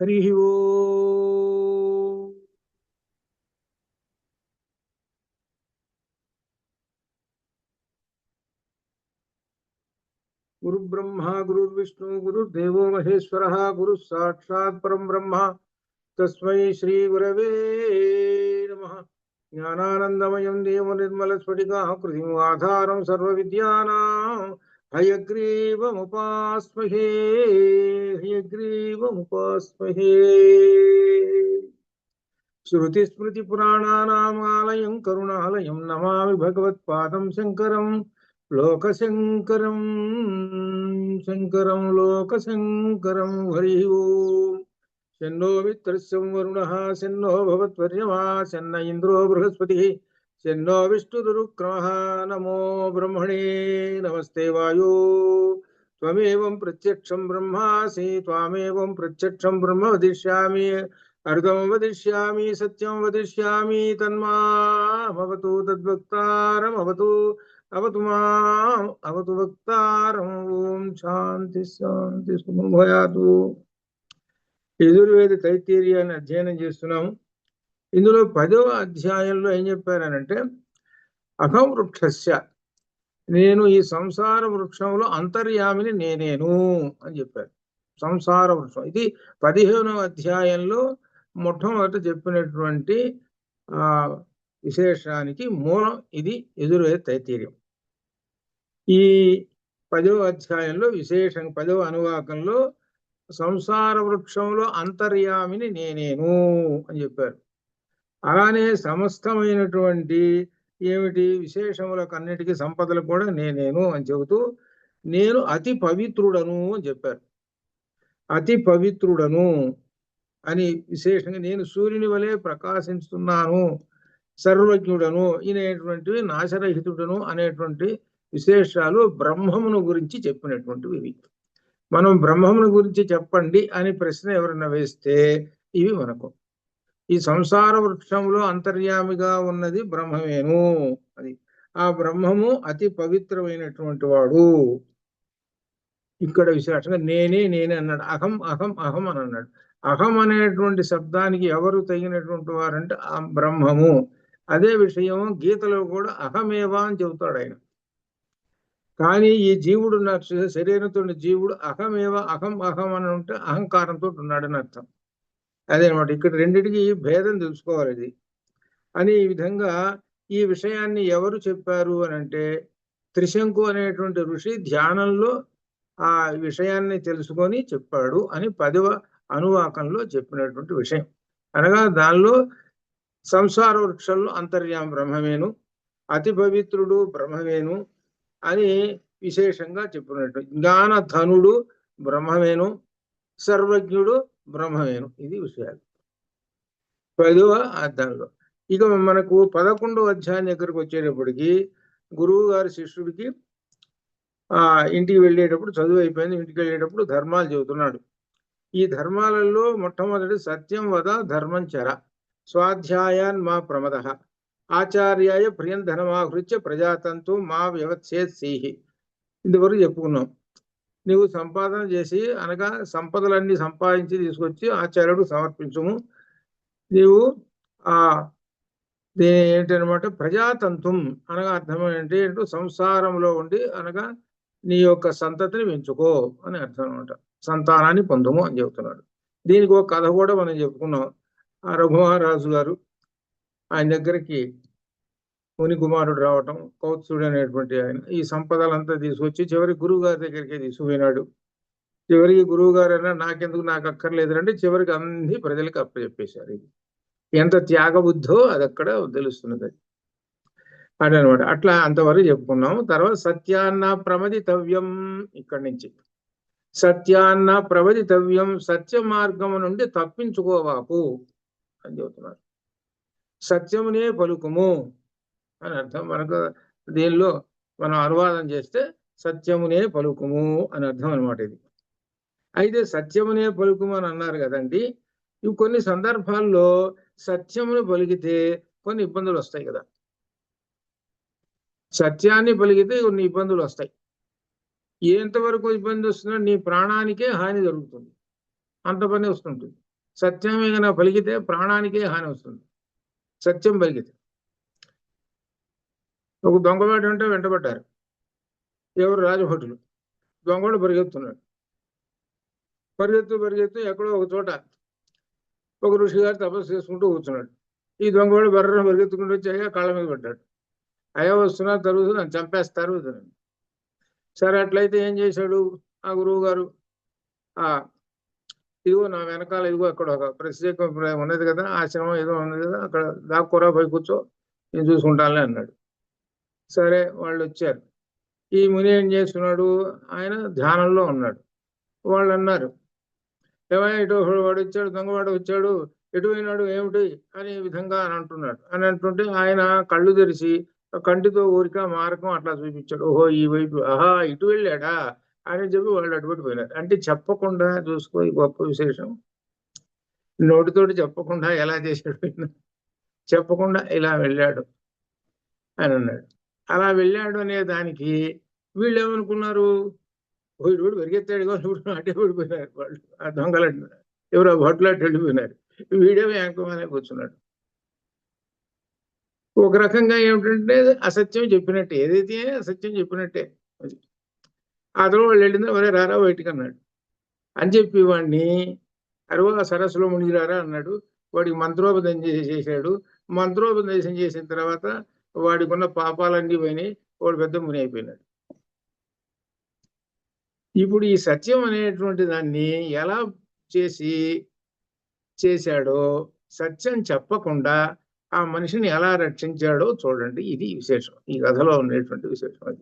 హరి ఓం. గురు బ్రహ్మ గురు విష్ణు గురుర్దేవో మహేశ్వర గురు సాక్షాత్ పరం బ్రహ్మ తస్మై శ్రీ గురవే నమః. జ్ఞానానందమయం దేవ నిర్మల స్ఫటికాకృతిం ఆధారం సర్వ విద్యానాం హయగ్రీవముపాస్మహే హయగ్రీవముపాస్మహే. శృతి స్మృతి పురాణానామాలయం కరుణాలయం నమామి భగవత్పాదం శంకరం లోకశంకరం శంకరం లోకశంకరం. హరి ఓం. శన్నో మిత్రస్యం వరుణః శన్నో భవత్వర్యమా శన్న ఇంద్రో బృహస్పతిః శన్నో విష్ణురుక్రమః. నమో బ్రహ్మణే నమస్తే వాయో త్వమేవం ప్రత్యక్షం బ్రహ్మాసి త్వమేవం ప్రత్యక్షం బ్రహ్మ వదిష్యామి అర్ధం వదిష్యామి సత్యం వదిష్యామి తన్మామవతు తద్వక్తారమవతు అవతు మాం అవతు వక్తారం. ఓం శాంతి శాంతి సుఖం భయాతు. యజుర్వేద తైత్తీర్యాన్ని అధ్యయనం చేస్తున్నాము. ఇందులో 10వ అధ్యాయంలో ఏం చెప్పారనంటే అహం వృక్షస్య, నేను ఈ సంసార వృక్షంలో అంతర్యామిని నేనేను అని చెప్పారు. సంసార వృక్షం ఇది 15వ అధ్యాయంలో మొట్టమొదట చెప్పినటువంటి విశేషానికి మూలం ఇది యజుర్వేద తైత్తీర్యం. ఈ 10వ అధ్యాయంలో విశేషం 10వ అనువాకంలో సంసార వృక్షంలో అంతర్యామిని నేనేను అని చెప్పారు. అలానే సమస్తమైనటువంటి ఏమిటి విశేషములకు అన్నిటికీ సంపదలు కూడా నేనేను అని చెబుతూ నేను అతి పవిత్రుడను అని చెప్పారు. అతి పవిత్రుడను అని విశేషంగా నేను సూర్యుని వలె ప్రకాశిస్తున్నాను, సర్వజ్ఞుడను అనేటువంటివి, నాశరహితుడను అనేటువంటి విశేషాలు బ్రహ్మమును గురించి చెప్పినటువంటివి ఇవి. మనం బ్రహ్మమును గురించి చెప్పండి అని ప్రశ్న ఎవరైనా వేస్తే ఇవి మనకు ఈ సంసార వృక్షంలో అంతర్యామిగా ఉన్నది బ్రహ్మమేను. అది ఆ బ్రహ్మము అతి పవిత్రమైనటువంటి వాడు. ఇక్కడ విశేషంగా నేనే నేనే అన్నాడు. అహం అహం అహం అని అన్నాడు. అహం అనేటువంటి శబ్దానికి ఎవరు తగినటువంటి వారంటే ఆ బ్రహ్మము. అదే విషయం గీతలో కూడా అహమేవా అని చెబుతాడు ఆయన. కానీ ఈ జీవుడు శరీరంతో జీవుడు అహమేవ అహం అహం అని ఉంటే అహంకారంతో ఉన్నాడని అర్థం. అదేనమాట. ఇక్కడ రెండిటికి భేదం తెలుసుకోవాలి. ఇది అని ఈ విధంగా ఈ విషయాన్ని ఎవరు చెప్పారు అని అంటే త్రిశంకు అనేటువంటి ఋషి ధ్యానంలో ఆ విషయాన్ని తెలుసుకొని చెప్పాడు అని 10వ అనువాకంలో చెప్పినటువంటి విషయం. అనగా దానిలో సంసార వృక్షంలో అంతర్యాం బ్రహ్మమేను, అతి పవిత్రుడు బ్రహ్మమేను అని విశేషంగా చెప్పినట్టు. జ్ఞానధనుడు బ్రహ్మమేను, సర్వజ్ఞుడు బ్రహ్మమేను. ఇది విషయాలు 10వ అధ్యాయంలో. ఇక మనకు 11వ అధ్యాయం దగ్గరకు వచ్చేటప్పటికి గురువు గారి శిష్యుడికి ఇంటికి వెళ్ళేటప్పుడు చదువు అయిపోయింది, ఇంటికి వెళ్ళేటప్పుడు ధర్మాలు చెబుతున్నాడు. ఈ ధర్మాలలో మొట్టమొదటి సత్యం వద ధర్మం చర స్వాధ్యాయాన్ మా ప్రమద ఆచార్యాయ ప్రియం ధనమాహృత్య ప్రజాతంతు మా వ్యవచ్ఛేద్ సిహి. ఇంతవరకు చెప్పుకున్నాం. నీవు సంపాదన చేసి అనగా సంపదలన్నీ సంపాదించి తీసుకొచ్చి ఆచార్యుడు సమర్పించము. నీవు దీని ఏంటనమాట ప్రజాతంత్రం అనగా అర్థం ఏంటి అంటే సంసారంలో ఉండి అనగా నీ యొక్క సంతతిని పెంచుకో అని అర్థం అనమాట. సంతానాన్ని పొందము అని చెబుతున్నాడు. దీనికి ఒక కథ కూడా మనం చెప్పుకున్నాం. ఆ రఘుమహారాజు గారు ఆయన దగ్గరికి ముని కుమారుడు రావటం, కౌత్సుడు అనేటువంటి ఆయన ఈ సంపదలంతా తీసుకొచ్చి చివరికి గురువు గారి దగ్గరికి తీసుకుపోయినాడు. చివరికి గురువు గారు అయినా నాకెందుకు, నాకు అక్కర్లేదు అంటే చివరికి అన్ని ప్రజలకు అప్పచెప్పేశారు. ఇది ఎంత త్యాగబుద్ధో అది అక్కడ తెలుస్తున్నది. అది అనమాట. అట్లా అంతవరకు చెప్పుకున్నాం. తర్వాత సత్యాన్న ప్రమదితవ్యం, ఇక్కడి నుంచి సత్యాన్న ప్రవదితవ్యం, సత్య మార్గము నుండి తప్పించుకోవాకు అని చెబుతున్నారు. సత్యమునే పలుకుము అని అర్థం. మనకు దీనిలో మనం అనువాదం చేస్తే సత్యమునే పలుకుము అని అర్థం అనమాట. ఇది అయితే సత్యమునే పలుకుము అని అన్నారు కదండి. ఇవి కొన్ని సందర్భాల్లో సత్యమును పలికితే కొన్ని ఇబ్బందులు వస్తాయి కదా. సత్యాన్ని పలికితే కొన్ని ఇబ్బందులు వస్తాయి. ఎంతవరకు ఇబ్బంది వస్తుందో నీ ప్రాణానికే హాని జరుగుతుంది, అంత పని వస్తుంటుంది. సత్యమే కనుక పలికితే ప్రాణానికే హాని వస్తుంది. సత్యం పలికితే. ఒక దొంగవాడు అంటే వెంటబడ్డారు ఎవరు? రాజభటులు. దొంగవాడు పరిగెత్తున్నాడు. పరిగెత్తు ఎక్కడో ఒక చోట ఒక ఋషి గారు తపస్సు చేసుకుంటూ కూర్చున్నాడు. ఈ దొంగవాడు బర్రను పరిగెత్తుకుంటూ వచ్చాక కాళ్ళ మీద పడ్డాడు. అయ్యా వస్తున్నారు, తరుగుతూ నన్ను చంపేస్తారు. సరే అట్లయితే ఏం చేశాడు ఆ గురువు గారు? ఇదిగో నా వెనకాల ఇదిగో అక్కడ ఒక ప్రత్యేక ఉన్నది కదా, ఆశ్రమం ఏదో ఉన్నది కదా, అక్కడ దాక్కురా పోయి కూర్చో, నేను చూసుకుంటానులే అన్నాడు. సరే వాళ్ళు వచ్చారు. ఈ ముని ఏం చేస్తున్నాడు? ఆయన ధ్యానంలో ఉన్నాడు. వాళ్ళు అన్నారు, ఏమైనా ఇటు వాడు వచ్చాడు, దొంగవాడు వచ్చాడు, ఎటు పోయినాడు ఏమిటి అనే విధంగా అని అంటున్నాడు. అని అంటుంటే ఆయన కళ్ళు తెరిచి కంటితో ఊరిక మార్గం అట్లా చూపించాడు. ఓహో ఈ వైపు, ఆహా ఇటు వెళ్ళాడా అని చెప్పి వాళ్ళు అటుబడి పోయినారు. అంటే చెప్పకుండా చూసుకో, ఈ గొప్ప విశేషం. నోటితోటి చెప్పకుండా ఎలా చేశాడు? చెప్పకుండా ఇలా వెళ్ళాడు అని అన్నాడు. అలా వెళ్ళాడు అనే దానికి వీళ్ళు ఏమనుకున్నారు? వీడు పరిగెత్తాడు, అటే పడిపోయినారు వాళ్ళు. ఆ దొంగలు ఎవరో భట్లు అటు వెళ్ళిపోయినారు. వీడేమో వెనకమానే కూర్చున్నాడు. ఒక రకంగా ఏమిటంటే అసత్యం చెప్పినట్టే, ఏదైతే అసత్యం చెప్పినట్టే. అది అతను వాళ్ళు వెళ్ళిందా, ఒరే రారా బయటికి అన్నాడు. అని చెప్పి వాడిని ఆ సరస్సులో మునిగిరారా అన్నాడు. వాడికి మంత్రోపదేశం చేశాడు. మంత్రోపదేశం చేసిన తర్వాత వాడికి ఉన్న పాపాలన్నీ పోయినాయి. వాడు పెద్ద ముని అయిపోయినాడు. ఇప్పుడు ఈ సత్యం అనేటువంటి దాన్ని ఎలా చేశాడో, సత్యం చెప్పకుండా ఆ మనిషిని ఎలా రక్షించాడో చూడండి. ఇది విశేషం, ఈ కథలో ఉండేటువంటి విశేషం. అది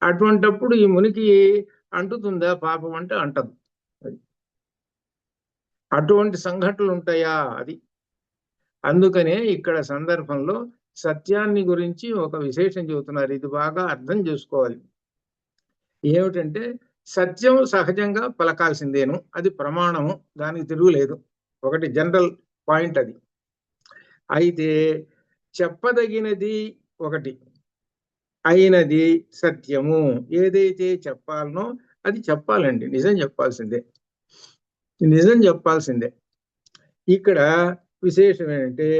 అటువంటప్పుడు ఈ మునికి అంటుతుందా పాపం అంటే అంటదు. అది అటువంటి సంఘటనలు ఉంటాయా? అది అందుకనే ఇక్కడ సందర్భంలో సత్యాన్ని గురించి ఒక విశేషం చెబుతున్నారు. ఇది బాగా అర్థం చేసుకోవాలి. ఏమిటంటే సత్యం సహజంగా పలకాల్సిందేను, అది ప్రమాణము, దానికి తిరుగులేదు. ఒకటి జనరల్ పాయింట్ అది. అయితే చెప్పదగినది ఒకటి, అయినది సత్యము. ఏదైతే చెప్పాలనో అది చెప్పాలండి, నిజం చెప్పాల్సిందే, నిజం చెప్పాల్సిందే. ఇక్కడ విశేషం ఏంటంటే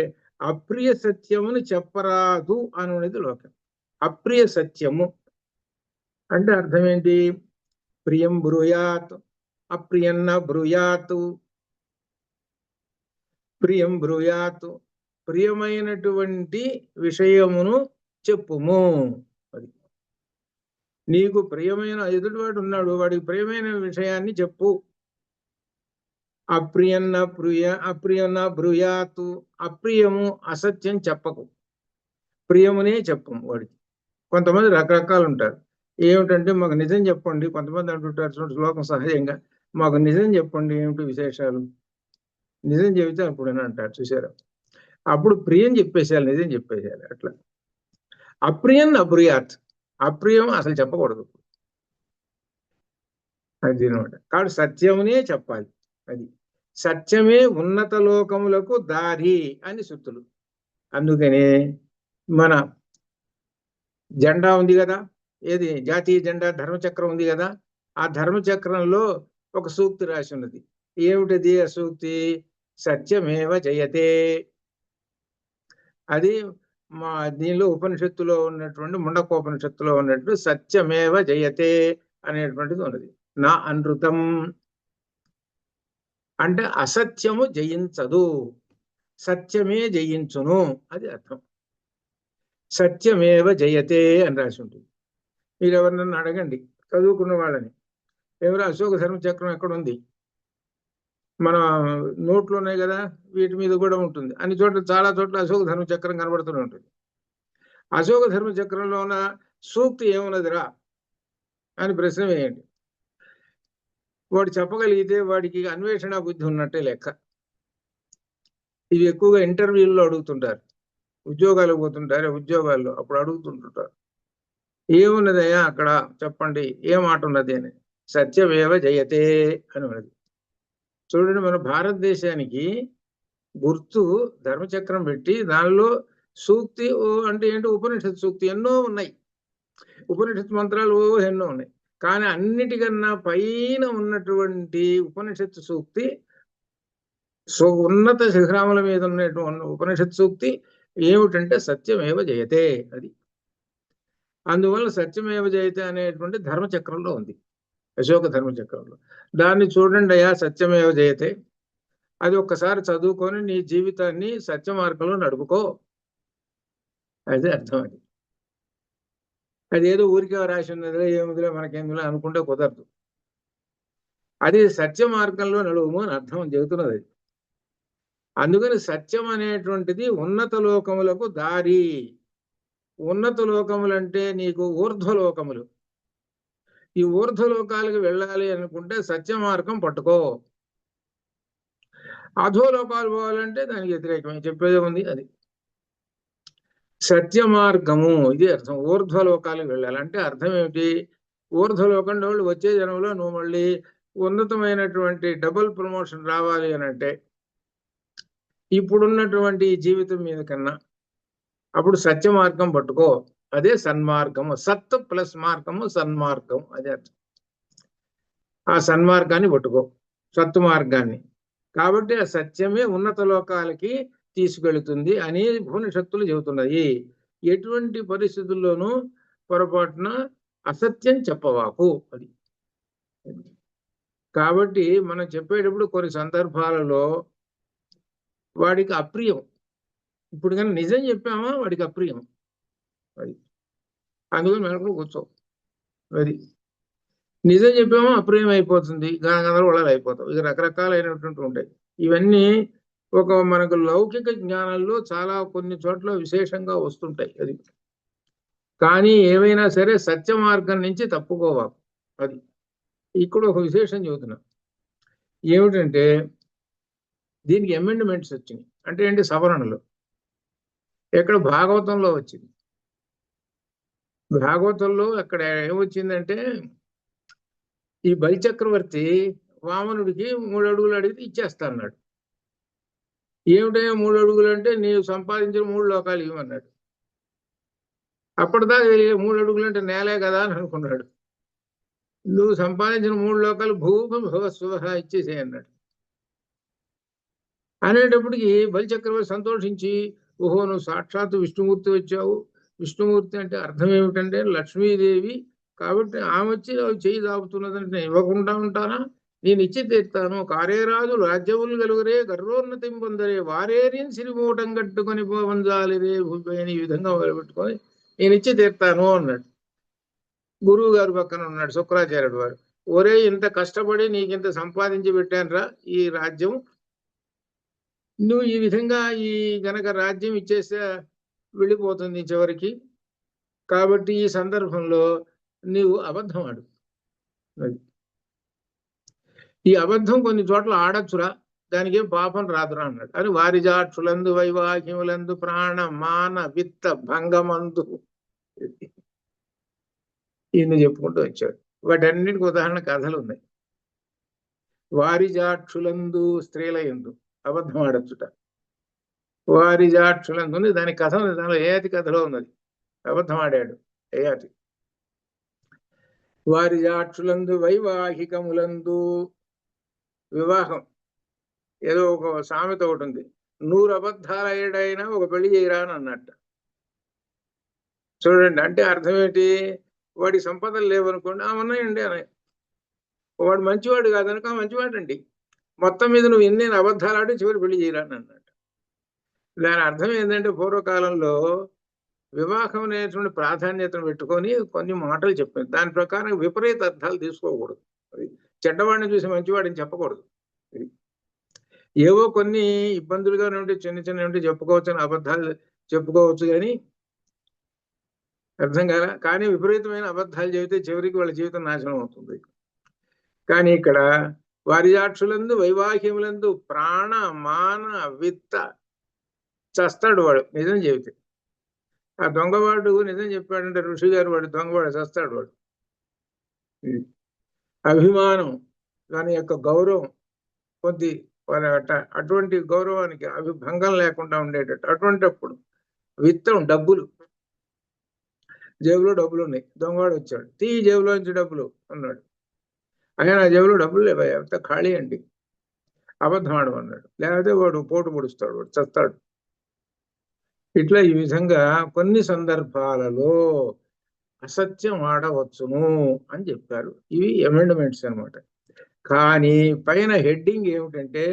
అప్రియ సత్యముని చెప్పరాదు అనేది లోకం. అప్రియ సత్యము అంటే అర్థం ఏంటి? ప్రియం బ్రూయాత్, అప్రియన్న బ్రూయాత్. ప్రియం బ్రూయాత్, ప్రియమైనటువంటి విషయమును చెప్పుము. అది నీకు ప్రియమైన ఎదుటివాడు ఉన్నాడు, వాడికి ప్రియమైన విషయాన్ని చెప్పు. అప్రియన్న బ్రూయాత్, అప్రియము అసత్యం చెప్పకు, ప్రియమునే చెప్పము వాడికి. కొంతమంది రకరకాలు ఉంటారు. ఏమిటంటే మాకు నిజం చెప్పండి. కొంతమంది అంటుంటారు శ్లోకం సహజంగా, మాకు నిజం చెప్పండి, ఏమిటి విశేషాలు, నిజం చెబితే అప్పుడని అంటారు. చూసారా? అప్పుడు ప్రియం చెప్పేసేయాలి, నిజం చెప్పేసేయాలి. అట్లా అప్రియం అబ్రుయాత్, అప్రియం అసలు చెప్పకూడదు. అది అనమాట. కాబట్టి సత్యమునే చెప్పాలి. అది సత్యమే ఉన్నత లోకములకు దారి అని సుత్తులు. అందుకనే మన జెండా ఉంది కదా, ఏది జాతీయ జెండా, ధర్మచక్రం ఉంది కదా, ఆ ధర్మచక్రంలో ఒక సూక్తి రాసి ఉన్నది. ఏమిటది ఆ సూక్తి? సత్యమేవ జయతే. అది మా దీనిలో ఉపనిషత్తులో ఉన్నటువంటి ముండకోపనిషత్తులో ఉన్నట్టు సత్యమేవ జయతే అనేటువంటిది ఉన్నది. నా అనృతం అంటే అసత్యము జయించదు, సత్యమే జయించును, అది అర్థం. సత్యమేవ జయతే అని రాసి ఉంటుంది. మీరు ఎవరినన్నా అడగండి చదువుకున్న వాళ్ళని, ఎవరు అశోక ధర్మచక్రం ఎక్కడ ఉంది? మన నోట్లు ఉన్నాయి కదా, వీటి మీద కూడా ఉంటుంది. అన్ని చోట్ల, చాలా చోట్ల అశోక ధర్మచక్రం కనబడుతూనే ఉంటుంది. అశోక ధర్మచక్రంలో ఉన్న సూక్తి ఏమున్నదిరా అని ప్రశ్న వేయండి. వాడు చెప్పగలిగితే వాడికి అన్వేషణ బుద్ధి ఉన్నట్టే లెక్క. ఇవి ఎక్కువగా ఇంటర్వ్యూల్లో అడుగుతుంటారు, ఉద్యోగాలకు పోతుంటారు, ఉద్యోగాల్లో అప్పుడు అడుగుతుంటుంటారు, ఏమున్నదయ్యా అక్కడ చెప్పండి, ఏ మాట ఉన్నది అని. సత్యమేవ జయతే అని ఉన్నది. చూడండి, మన భారతదేశానికి గుర్తు ధర్మచక్రం పెట్టి దానిలో సూక్తి అంటే ఏంటి, ఉపనిషత్ సూక్తి ఎన్నో ఉన్నాయి, ఉపనిషత్ మంత్రాలు ఎన్నో ఉన్నాయి. కానీ అన్నిటికన్నా పైన ఉన్నటువంటి ఉపనిషత్తు సూక్తి సో ఉన్నత శిఖరాముల మీద ఉన్నటువంటి ఉపనిషత్ సూక్తి ఏమిటంటే సత్యమేవ జయతే. అది అందువల్ల సత్యమేవ జయతే అనేటువంటి ధర్మచక్రంలో ఉంది, అశోక ధర్మచక్రంలో. దాన్ని చూడండి అయ్యా, సత్యమేవ జయతే. అది ఒక్కసారి చదువుకొని నీ జీవితాన్ని సత్య మార్గంలో నడుపుకో, అదే అర్థం. అది అదేదో ఊరికే రాసి ఉన్నదిలే, ఏముందిలే మనకేందులో అనుకుంటే కుదరదు. అది సత్య మార్గంలో నడువుము అని అర్థం చెబుతున్నది అది. అందుకని సత్యం అనేటువంటిది ఉన్నత లోకములకు దారి. ఉన్నత లోకములంటే నీకు ఊర్ధ్వలోకములు. ఈ ఊర్ధ్వలోకాలకు వెళ్ళాలి అనుకుంటే సత్య మార్గం పట్టుకో. అధోలోకాలు పోవాలంటే దానికి వ్యతిరేకమే, చెప్పేదే ఉంది. అది సత్య మార్గము, ఇది అర్థం. ఊర్ధ్వలోకాలకు వెళ్ళాలంటే అర్థం ఏమిటి? ఊర్ధ్వలోకంలో వాళ్ళు వచ్చే జనంలో నువ్వు మళ్ళీ ఉన్నతమైనటువంటి డబుల్ ప్రమోషన్ రావాలి అని అంటే ఇప్పుడున్నటువంటి జీవితం మీద కన్నా అప్పుడు సత్య మార్గం పట్టుకో. అదే సన్మార్గము. సత్ ప్లస్ మార్గము సన్మార్గం, అదే అర్థం. ఆ సన్మార్గాన్ని పట్టుకో, సత్తు మార్గాన్ని. కాబట్టి ఆ సత్యమే ఉన్నత లోకాలకి తీసుకెళుతుంది అని ఉపనిషత్తులు చెబుతున్నాయి. ఎటువంటి పరిస్థితుల్లోనూ పొరపాటున అసత్యం చెప్పవాకు. అది కాబట్టి మనం చెప్పేటప్పుడు కొన్ని సందర్భాలలో వాడికి అప్రియం. ఇప్పుడు కానీ నిజం చెప్పామా వాడికి అప్రియం. అది అందుకని మెలకు కూర్చో. అది నిజం చెప్పామో అప్రియం అయిపోతుంది, గందరగోళాలు అయిపోతాం. ఇక రకరకాలైనటువంటి ఉంటాయి. ఇవన్నీ ఒక మనకు లౌకిక జ్ఞానంలో చాలా కొన్ని చోట్ల విశేషంగా వస్తుంటాయి. అది కానీ ఏవైనా సరే సత్య మార్గం నుంచి తప్పుకోవాలి. అది ఇక్కడ ఒక విశేషం చెబుతున్నా. ఏమిటంటే దీనికి అమెండ్మెంట్స్ వచ్చినాయి. అంటే ఏంటి? సవరణలు. ఎక్కడ? భాగవతంలో వచ్చింది. భాగవతంలో అక్కడ ఏమొచ్చిందంటే ఈ బలిచక్రవర్తి వామనుడికి 3 అడుగులు అడిగితే ఇచ్చేస్తా అన్నాడు. ఏమిటో 3 అడుగులు అంటే నీవు సంపాదించిన 3 లోకాలు ఇవ్వమన్నాడు. అప్పటిదాకా 3 అడుగులు అంటే నేలే కదా అని అనుకున్నాడు. నువ్వు సంపాదించిన 3 లోకాలు భూభువస్సువః ఇచ్చేసేయి అన్నాడు. అనేటప్పటికి బలిచక్రవర్తి సంతోషించి, ఓహో నువ్వు సాక్షాత్తు విష్ణుమూర్తి వచ్చావు. విష్ణుమూర్తి అంటే అర్థం ఏమిటంటే లక్ష్మీదేవి. కాబట్టి ఆమె వచ్చి చేయి దాపుతున్నదంటే నేను ఇవ్వకుండా ఉంటానా? నేను ఇచ్చి తీర్తాను. కారేరాజు రాజ్యములు గలుగురే గర్వోన్నతిం పొందరే వారేరిని సిరిమూటం కట్టుకొని పోవంజాలిరే భూపైన ఈ విధంగా మొదలుపెట్టుకొని నేను ఇచ్చి తీర్తాను అన్నాడు. గురువు గారు పక్కన ఉన్నాడు శుక్రాచార్యుడు వారు. ఒరే ఇంత కష్టపడి నీకింత సంపాదించి పెట్టానురా ఈ రాజ్యం, నువ్వు ఈ విధంగా ఈ గనక రాజ్యం ఇచ్చేస్తే వెళ్ళిపోతుంది చివరికి. కాబట్టి ఈ సందర్భంలో నీవు అబద్ధం ఆడు. ఈ అబద్ధం కొన్ని చోట్ల ఆడచ్చురా, దానికి ఏం పాపం రాదురా అన్నాడు. అని వారిజాక్షులందు వైవాహిములందు ప్రాణ మాన విత్త భంగమందు ఈయన చెప్పుకుంటూ వచ్చాడు. వాటన్నిటికి ఉదాహరణ కథలు ఉన్నాయి. వారిజాక్షులందు స్త్రీల యందు అబద్ధం ఆడచ్చుట. వారిజాక్షులందు దాని కథ ఉంది, దానిలో ఏతి కథలో ఉన్నది. అబద్ధం ఆడాడు ఏయాతి. వారిజాక్షులందు వైవాహికములందు, వివాహం ఏదో ఒక సామెత ఒకటి ఉంది, 100 అబద్ధాలు అయ్యాడైనా ఒక పెళ్లి చేయరా అని అన్నట్ట. చూడండి, అంటే అర్థం ఏంటి? వాడి సంపదలు లేవనుకోండి, ఉన్నాయండి అని. వాడు మంచివాడు కాదనుకో మంచివాడండి. మొత్తం మీద నువ్వు ఎన్ని అబద్ధాలు ఆడి చివరి పెళ్లి చేయరా అని అన్నట్టు. దాని అర్థం ఏంటంటే పూర్వకాలంలో వివాహం అనేటువంటి ప్రాధాన్యతను పెట్టుకొని కొన్ని మాటలు చెప్పారు. దాని ప్రకారం విపరీత అర్థాలు తీసుకోకూడదు. చెడ్డవాడిని చూసి మంచివాడిని చెప్పకూడదు. ఏవో కొన్ని ఇబ్బందులుగా ఉంటే చిన్న చిన్న ఉంటే చెప్పుకోవచ్చు, అని అబద్ధాలు చెప్పుకోవచ్చు. కానీ అర్థం కాల. కానీ విపరీతమైన అబద్ధాలు చెబితే చివరికి వాళ్ళ జీవితం నాశనం అవుతుంది. కానీ ఇక్కడ వారిజాక్షులందు వైవాహిములందు ప్రాణ మాన విత్త చస్తాడు వాడు నిజం చెబితే. ఆ దొంగవాడు నిజం చెప్పాడంటే ఋషి గారు వాడు దొంగవాడు చస్తాడు వాడు. అభిమానం, దాని యొక్క గౌరవం కొద్ది అటువంటి గౌరవానికి భంగం లేకుండా ఉండేటట్టు. అటువంటిప్పుడు విత్తం డబ్బులు, జేబులో డబ్బులు ఉన్నాయి, దొంగవాడు వచ్చాడు, తీ జేబులోంచి డబ్బులు అన్నాడు. ఆయన నా జేబులో డబ్బులు లేవా, ఎంత ఖాళీ అండి. అబద్ధం ఆడమన్నాడు, లేకపోతే వాడు పోటు పొడుస్తాడు, వాడు చస్తాడు. ఇట్లా ఈ విధంగా కొన్ని సందర్భాలలో అసత్యం ఆడవచ్చును అని చెప్పారు. ఇవి అమెండ్మెంట్స్ అన్నమాట. కానీ పైన హెడ్డింగ్ ఏమిటంటే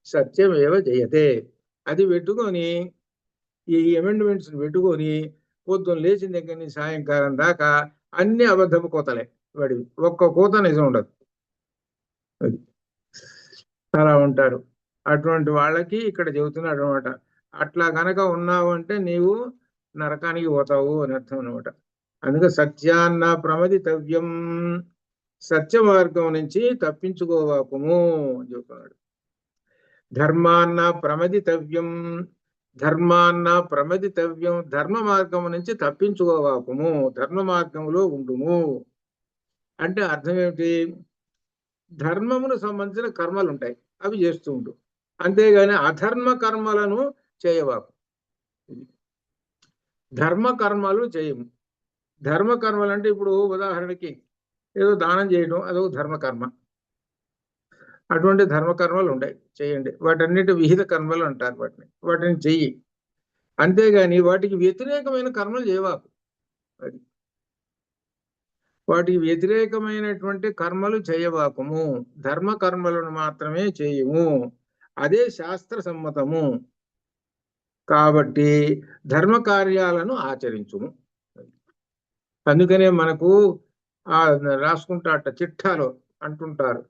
సత్యమేవ జయతే. అది పెట్టుకొని ఈ అమెండ్మెంట్స్ పెట్టుకొని పొద్దున్న లేచిన దగ్గర నుంచి సాయంకాలం దాకా అన్ని అబద్ధపు కోతలే వాడివి, ఒక్క కోత నిజం ఉండదు. అది అలా ఉంటారు. అటువంటి వాళ్ళకి ఇక్కడ చెబుతున్నాడు అనమాట. అట్లా గనక ఉన్నావు అంటే నీవు నరకానికి పోతావు అని అర్థం అనమాట. అందుకే సత్యాన్న ప్రమదితవ్యం, సత్య మార్గం నుంచి తప్పించుకోవాకుము అని చెబుతున్నాడు. ధర్మాన్న ప్రమదితవ్యం, ధర్మాన్న ప్రమదితవ్యం, ధర్మ మార్గం నుంచి తప్పించుకోవాకుము, ధర్మ మార్గంలో ఉండుము అంటే అర్థం ఏమిటి? ధర్మమును సంబంధించిన కర్మలు ఉంటాయి, అవి చేస్తూ ఉండు, అంతేగాని అధర్మ కర్మలను చేయవాకు. ధర్మ కర్మలు చేయము. ధర్మ కర్మలు అంటే ఇప్పుడు ఉదాహరణకి ఏదో దానం చేయడం, అదొక ధర్మకర్మ. అటువంటి ధర్మకర్మలు ఉంటాయి, చేయండి. వాటన్నిటి విహిత కర్మలు అంటారు వాటిని, వాటిని చెయ్యి. అంతేగాని వాటికి వ్యతిరేకమైన కర్మలు చేయవాకు. అది వాటికి వ్యతిరేకమైనటువంటి కర్మలు చేయవాకము, ధర్మ కర్మలను మాత్రమే చేయము. అదే శాస్త్ర సమ్మతము. కాబట్టి ధర్మ కార్యాలను ఆచరించుము. అందుకనే మనకు రాసుకుంటాట చిట్టాలో అంటుంటారు.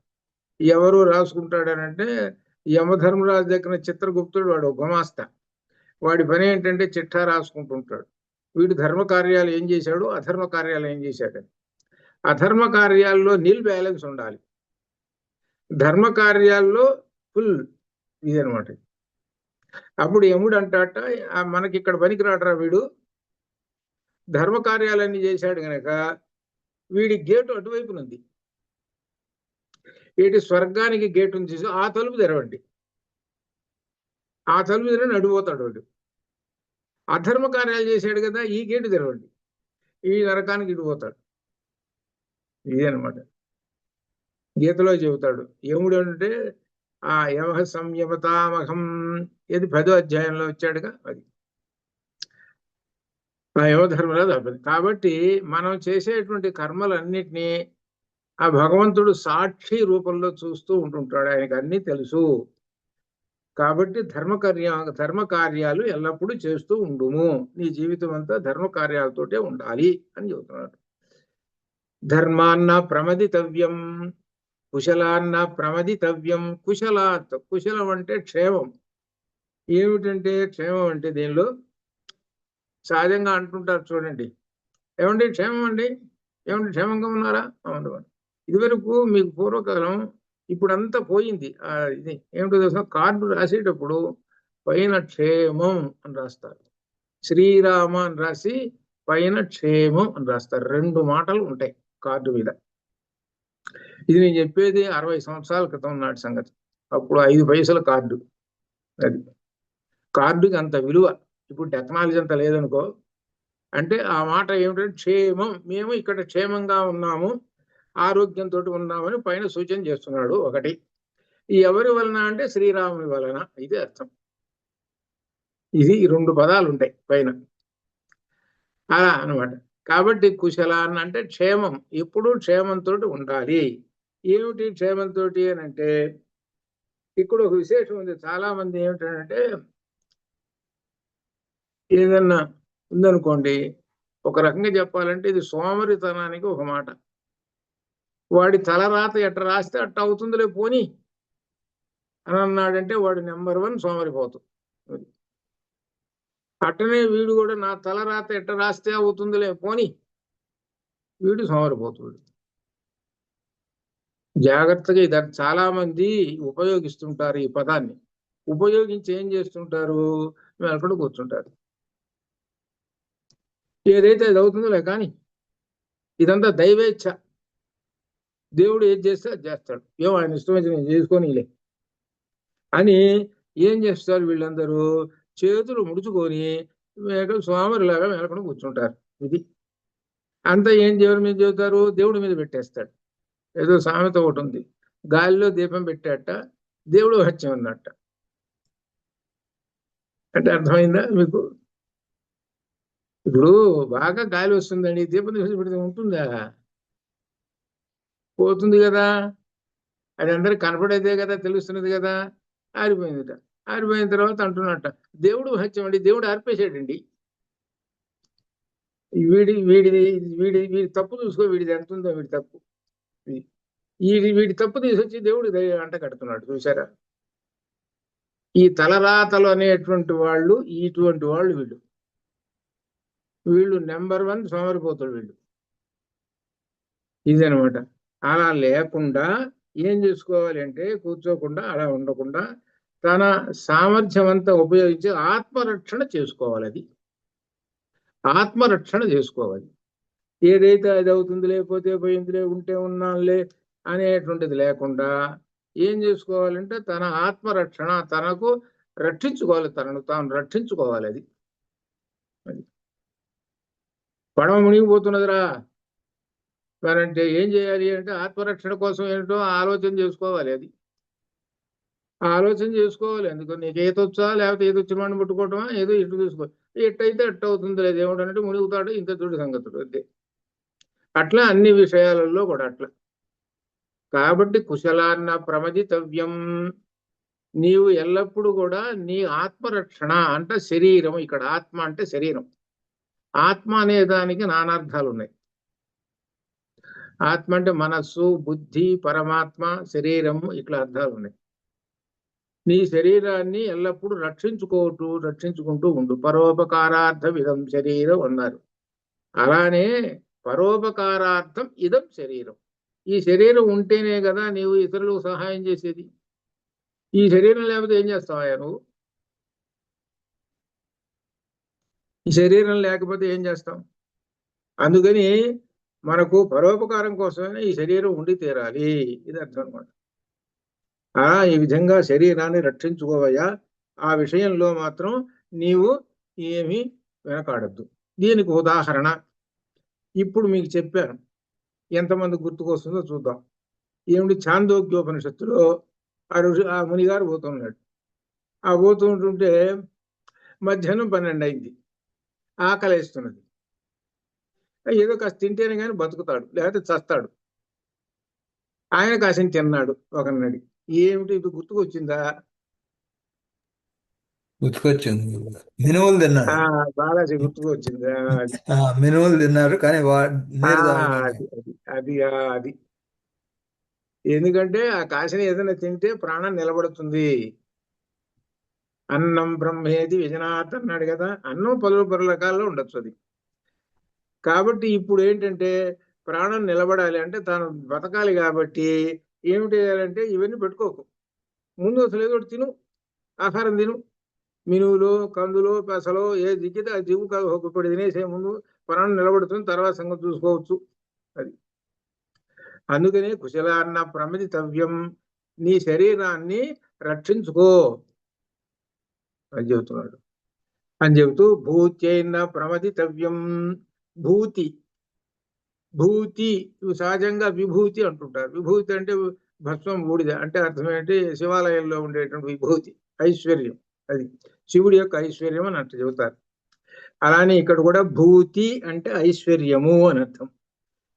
ఎవరు రాసుకుంటాడనంటే యమధర్మరాజు దగ్గర చిత్రగుప్తుడు, వాడు గుమాస్తా. వాడి పని ఏంటంటే చిట్టా రాసుకుంటుంటాడు. వీడు ధర్మ కార్యాలు ఏం చేశాడు, అధర్మ కార్యాలు ఏం చేశాడని. అధర్మ కార్యాల్లో నిల్ బ్యాలెన్స్ ఉండాలి, ధర్మ కార్యాల్లో ఫుల్ ఇది అనమాట. అప్పుడు యముడు అంటాట, మనకి ఇక్కడ పనికి రాడరా వీడు, ధర్మ కార్యాలన్నీ చేశాడు గనక వీడి గేటు అటువైపునుంది, వీటి స్వర్గానికి గేటు ఉంది, ఆ తలుపు తెరవండి. ఆ తలుపు తెరవని అడిపోతాడు వాడు. అధర్మ కార్యాలు చేశాడు కదా, ఈ గేటు తెరవండి, ఈ నరకానికి ఇడిపోతాడు. ఇదేనమాట గీతలో చెబుతాడు. యముడు అంటే ఆ యమ సంయమతామహం, ఇది 10వ అధ్యాయంలో వచ్చాడుగా, అది ఆ యమధర్మరాజు అబ్బాయి. కాబట్టి మనం చేసేటువంటి కర్మలన్నిటినీ ఆ భగవంతుడు సాక్షి రూపంలో చూస్తూ ఉంటుంటాడు, ఆయనకు అన్నీ తెలుసు. కాబట్టి ధర్మ కార్యాలు ఎల్లప్పుడూ చేస్తూ ఉండుము, నీ జీవితం అంతా ధర్మ కార్యాలతోటే ఉండాలి అని చెబుతున్నాడు. ధర్మాన్న ప్రమదితవ్యం, కుశలాన్న ప్రమదితవ్యం. కుశలం అంటే క్షేమం. ఏమిటంటే క్షేమం అంటే దీనిలో సహజంగా అంటుంటారు చూడండి, ఏమండి క్షేమం అండి, ఏమండి క్షేమంగా ఉన్నారా? అవును. ఇదివరకు మీకు పూర్వకాలం, ఇప్పుడు అంతా పోయింది. ఇది ఏమిటో తెలుసా, కార్డు రాసేటప్పుడు పైన క్షేమం అని రాస్తారు, శ్రీరామ అని రాసి పైన క్షేమం అని రాస్తారు. 2 మాటలు ఉంటాయి కార్డు మీద. ఇది నేను చెప్పేది 60 సంవత్సరాల క్రితం నాటి సంగతి. అప్పుడు 5 పైసల కార్డు. అది కార్డుకి అంత విలువ. ఇప్పుడు టెక్నాలజీ అంత లేదనుకో. అంటే ఆ మాట ఏమిటంటే క్షేమం, మేము ఇక్కడ క్షేమంగా ఉన్నాము, ఆరోగ్యంతో ఉన్నామని పైన సూచన చేస్తున్నాడు. ఒకటి, ఎవరి వలన అంటే శ్రీరాముని వలన, ఇది అర్థం. ఇది 2 పదాలు ఉంటాయి పైన, అలా అనమాట. కాబట్టి కుశలాన్ని అంటే క్షేమం, ఎప్పుడూ క్షేమంతో ఉండాలి. ఏమిటి క్షేమంతో అని అంటే, ఇక్కడ ఒక విశేషం ఉంది. చాలా మంది ఏమిటంటే, ఏదన్నా ఉందనుకోండి, ఒక రకంగా చెప్పాలంటే ఇది సోమరితనానికి ఒక మాట. వాడి తలరాత ఎట్ట రాస్తే అట్ట అవుతుందిలే పోని అని అన్నాడంటే వాడు నెంబర్ 1 సోమరిపోతుంది. అట్టనే వీడు కూడా నా తలరాత ఎట్ట రాస్తే అవుతుందిలే పోని, వీడు సోమరిపోతుంది. జాగ్రత్తగా ఇది చాలా మంది ఉపయోగిస్తుంటారు ఈ పదాన్ని. ఉపయోగించి ఏం చేస్తుంటారు, వెనకడు కూర్చుంటారు. ఏదైతే అది అవుతుందిలే కానీ, ఇదంతా దైవేచ్ఛ, దేవుడు ఏది చేస్తే అది చేస్తాడు, ఏమో ఆయన ఇష్టం వచ్చి నేను చేసుకోనిలే అని ఏం చేస్తారు వీళ్ళందరూ, చేతులు ముడుచుకొని స్వామిలాగా వెనకడు కూర్చుంటారు. ఇది అంతా ఏం దేవుడి మీద చెబుతారు, దేవుడి మీద పెట్టేస్తాడు. ఏదో సామెత ఒకటి ఉంది, గాలిలో దీపం పెట్టాట దేవుడు హత్యం అన్నట్ట. అంటే అర్థమైందా మీకు? ఇప్పుడు బాగా గాలి వస్తుందండి, దీపం తీసి పెడితే ఉంటుందా? పోతుంది కదా. అది అందరికి కనపడేదే కదా, తెలుస్తున్నది కదా. ఆరిపోయిందిట. ఆరిపోయిన తర్వాత అంటున్నట్ట దేవుడు హత్యం అండి, దేవుడు ఆర్పేశాడండి. వీడి తప్పు చూసుకో, వీడిది ఎంత ఉందో వీడి తప్పు. వీడి తప్పు తీసుకొచ్చి దేవుడు అంట కడుతున్నాడు. చూసారా? ఈ తలరాతలు అనేటువంటి వాళ్ళు, ఇటువంటి వాళ్ళు వీళ్ళు నెంబర్ 1 సోమరిపోతాడు వీళ్ళు. ఇదనమాట. అలా లేకుండా ఏం చేసుకోవాలి అంటే, కూర్చోకుండా అలా ఉండకుండా తన సామర్థ్యం అంతా ఉపయోగించి ఆత్మరక్షణ చేసుకోవాలి. అది ఆత్మరక్షణ చేసుకోవాలి. ఏదైతే అది అవుతుంది, లేకపోతే పోయిందిలే, ఉంటే ఉన్నానులే అనేటువంటిది లేకుండా ఏం చేసుకోవాలంటే తన ఆత్మరక్షణ, తనకు రక్షించుకోవాలి, తనను తాను రక్షించుకోవాలి. అది పడవ మునిగిపోతున్నదిరా మరంటే ఏం చేయాలి అంటే ఆత్మరక్షణ కోసం ఏంటో ఆలోచన చేసుకోవాలి. అది ఆలోచన చేసుకోవాలి. అందుకని నీకు ఏదొచ్చా, లేకపోతే ఏదొచ్చిన వాడిని ముట్టుకోవటమా, ఏదో ఇటు చూసుకోవాలి. ఎట్టయితే అట్ట అవుతుంది లేదు, ఏమిటంటే అంటే మునుగుతాడు, ఇంత చూడు సంగతులు అంతే. అట్లా అన్ని విషయాలలో కూడా అట్లా. కాబట్టి కుశలాన్న ప్రమదితవ్యం, నీవు ఎల్లప్పుడూ కూడా నీ ఆత్మరక్షణ అంటే శరీరం, ఇక్కడ ఆత్మ అంటే శరీరం. ఆత్మ అనే దానికి నానార్థాలు ఉన్నాయి. ఆత్మ అంటే మనస్సు, బుద్ధి, పరమాత్మ, శరీరము, ఇట్లా అర్థాలు ఉన్నాయి. నీ శరీరాన్ని ఎల్లప్పుడూ రక్షించుకుంటూ ఉండు. పరోపకారార్థం ఇదం శరీరం అన్నారు. అలానే పరోపకారార్థం ఇదం శరీరం. ఈ శరీరం ఉంటేనే కదా నీవు ఇతరులకు సహాయం చేసేది. ఈ శరీరం లేకపోతే ఏం చేస్తావా నువ్వు? ఈ శరీరం లేకపోతే ఏం చేస్తాం? అందుకని మనకు పరోపకారం కోసమే ఈ శరీరం ఉండి తీరాలి. ఇది అర్థం అనమాట. ఈ విధంగా శరీరాన్ని రక్షించుకోవయ్యా. ఆ విషయంలో మాత్రం నీవు ఏమీ వెనకాడద్దు. దీనికి ఉదాహరణ ఇప్పుడు మీకు చెప్పాను, ఎంతమంది గుర్తుకొస్తుందో చూద్దాం. ఏమిటి? ఛాందోగ్యోపనిషత్తులో ఆ మునిగారు పోతున్నాడు. ఆ పోతుంటుంటే మధ్యాహ్నం 12 అయింది, ఆకలేస్తున్నది. ఏదో కాస్త తింటేనే కానీ బతుకుతాడు, లేకపోతే చస్తాడు. ఆయన కాసిన తిన్నాడు. ఒకనాడు ఏమిటి ఇది గుర్తుకొచ్చిందా? గుర్తుకొచ్చింది. మినుములు తిన్నాడు. బాగా గుర్తుకొచ్చిందా? మినుములు తిన్నారు కానీ నీరు అది అది అది ఎందుకంటే ఆ కాసిన ఏదైనా తింటే ప్రాణం నిలబడుతుంది. అన్నం బ్రహ్మేది విజనాత్ అన్నాడు కదా. అన్నం పలు రకాల్లో ఉండొచ్చు అది. కాబట్టి ఇప్పుడు ఏంటంటే ప్రాణం నిలబడాలి అంటే తాను బతకాలి. కాబట్టి ఏమిటి చేయాలంటే ఇవన్నీ పెట్టుకోకు, ముందు అసలు ఏదో తిను, ఆహారం తిను. మినువులు, కందులు, పెసలు ఏ దిక్కితే ఆ దిగు ఇప్పుడు తినేసే ముందు ప్రాణం నిలబడుతుంది, తర్వాత సంగతి చూసుకోవచ్చు. అది అందుకనే కుశలాన్న ప్రమదితవ్యం, నీ శరీరాన్ని రక్షించుకో అని చెబుతున్నాడు. అని చెబుతూ భూత్యైన ప్రమదితవ్యం, భూతి సహజంగా విభూతి అంటుంటారు. విభూతి అంటే భస్మం, బూడిద అంటే అర్థం ఏంటి? శివాలయంలో ఉండేటువంటి విభూతి, ఐశ్వర్యం. అది శివుడి యొక్క ఐశ్వర్యం అని అట్లా చెబుతారు. అలానే ఇక్కడ కూడా భూతి అంటే ఐశ్వర్యము అని అర్థం.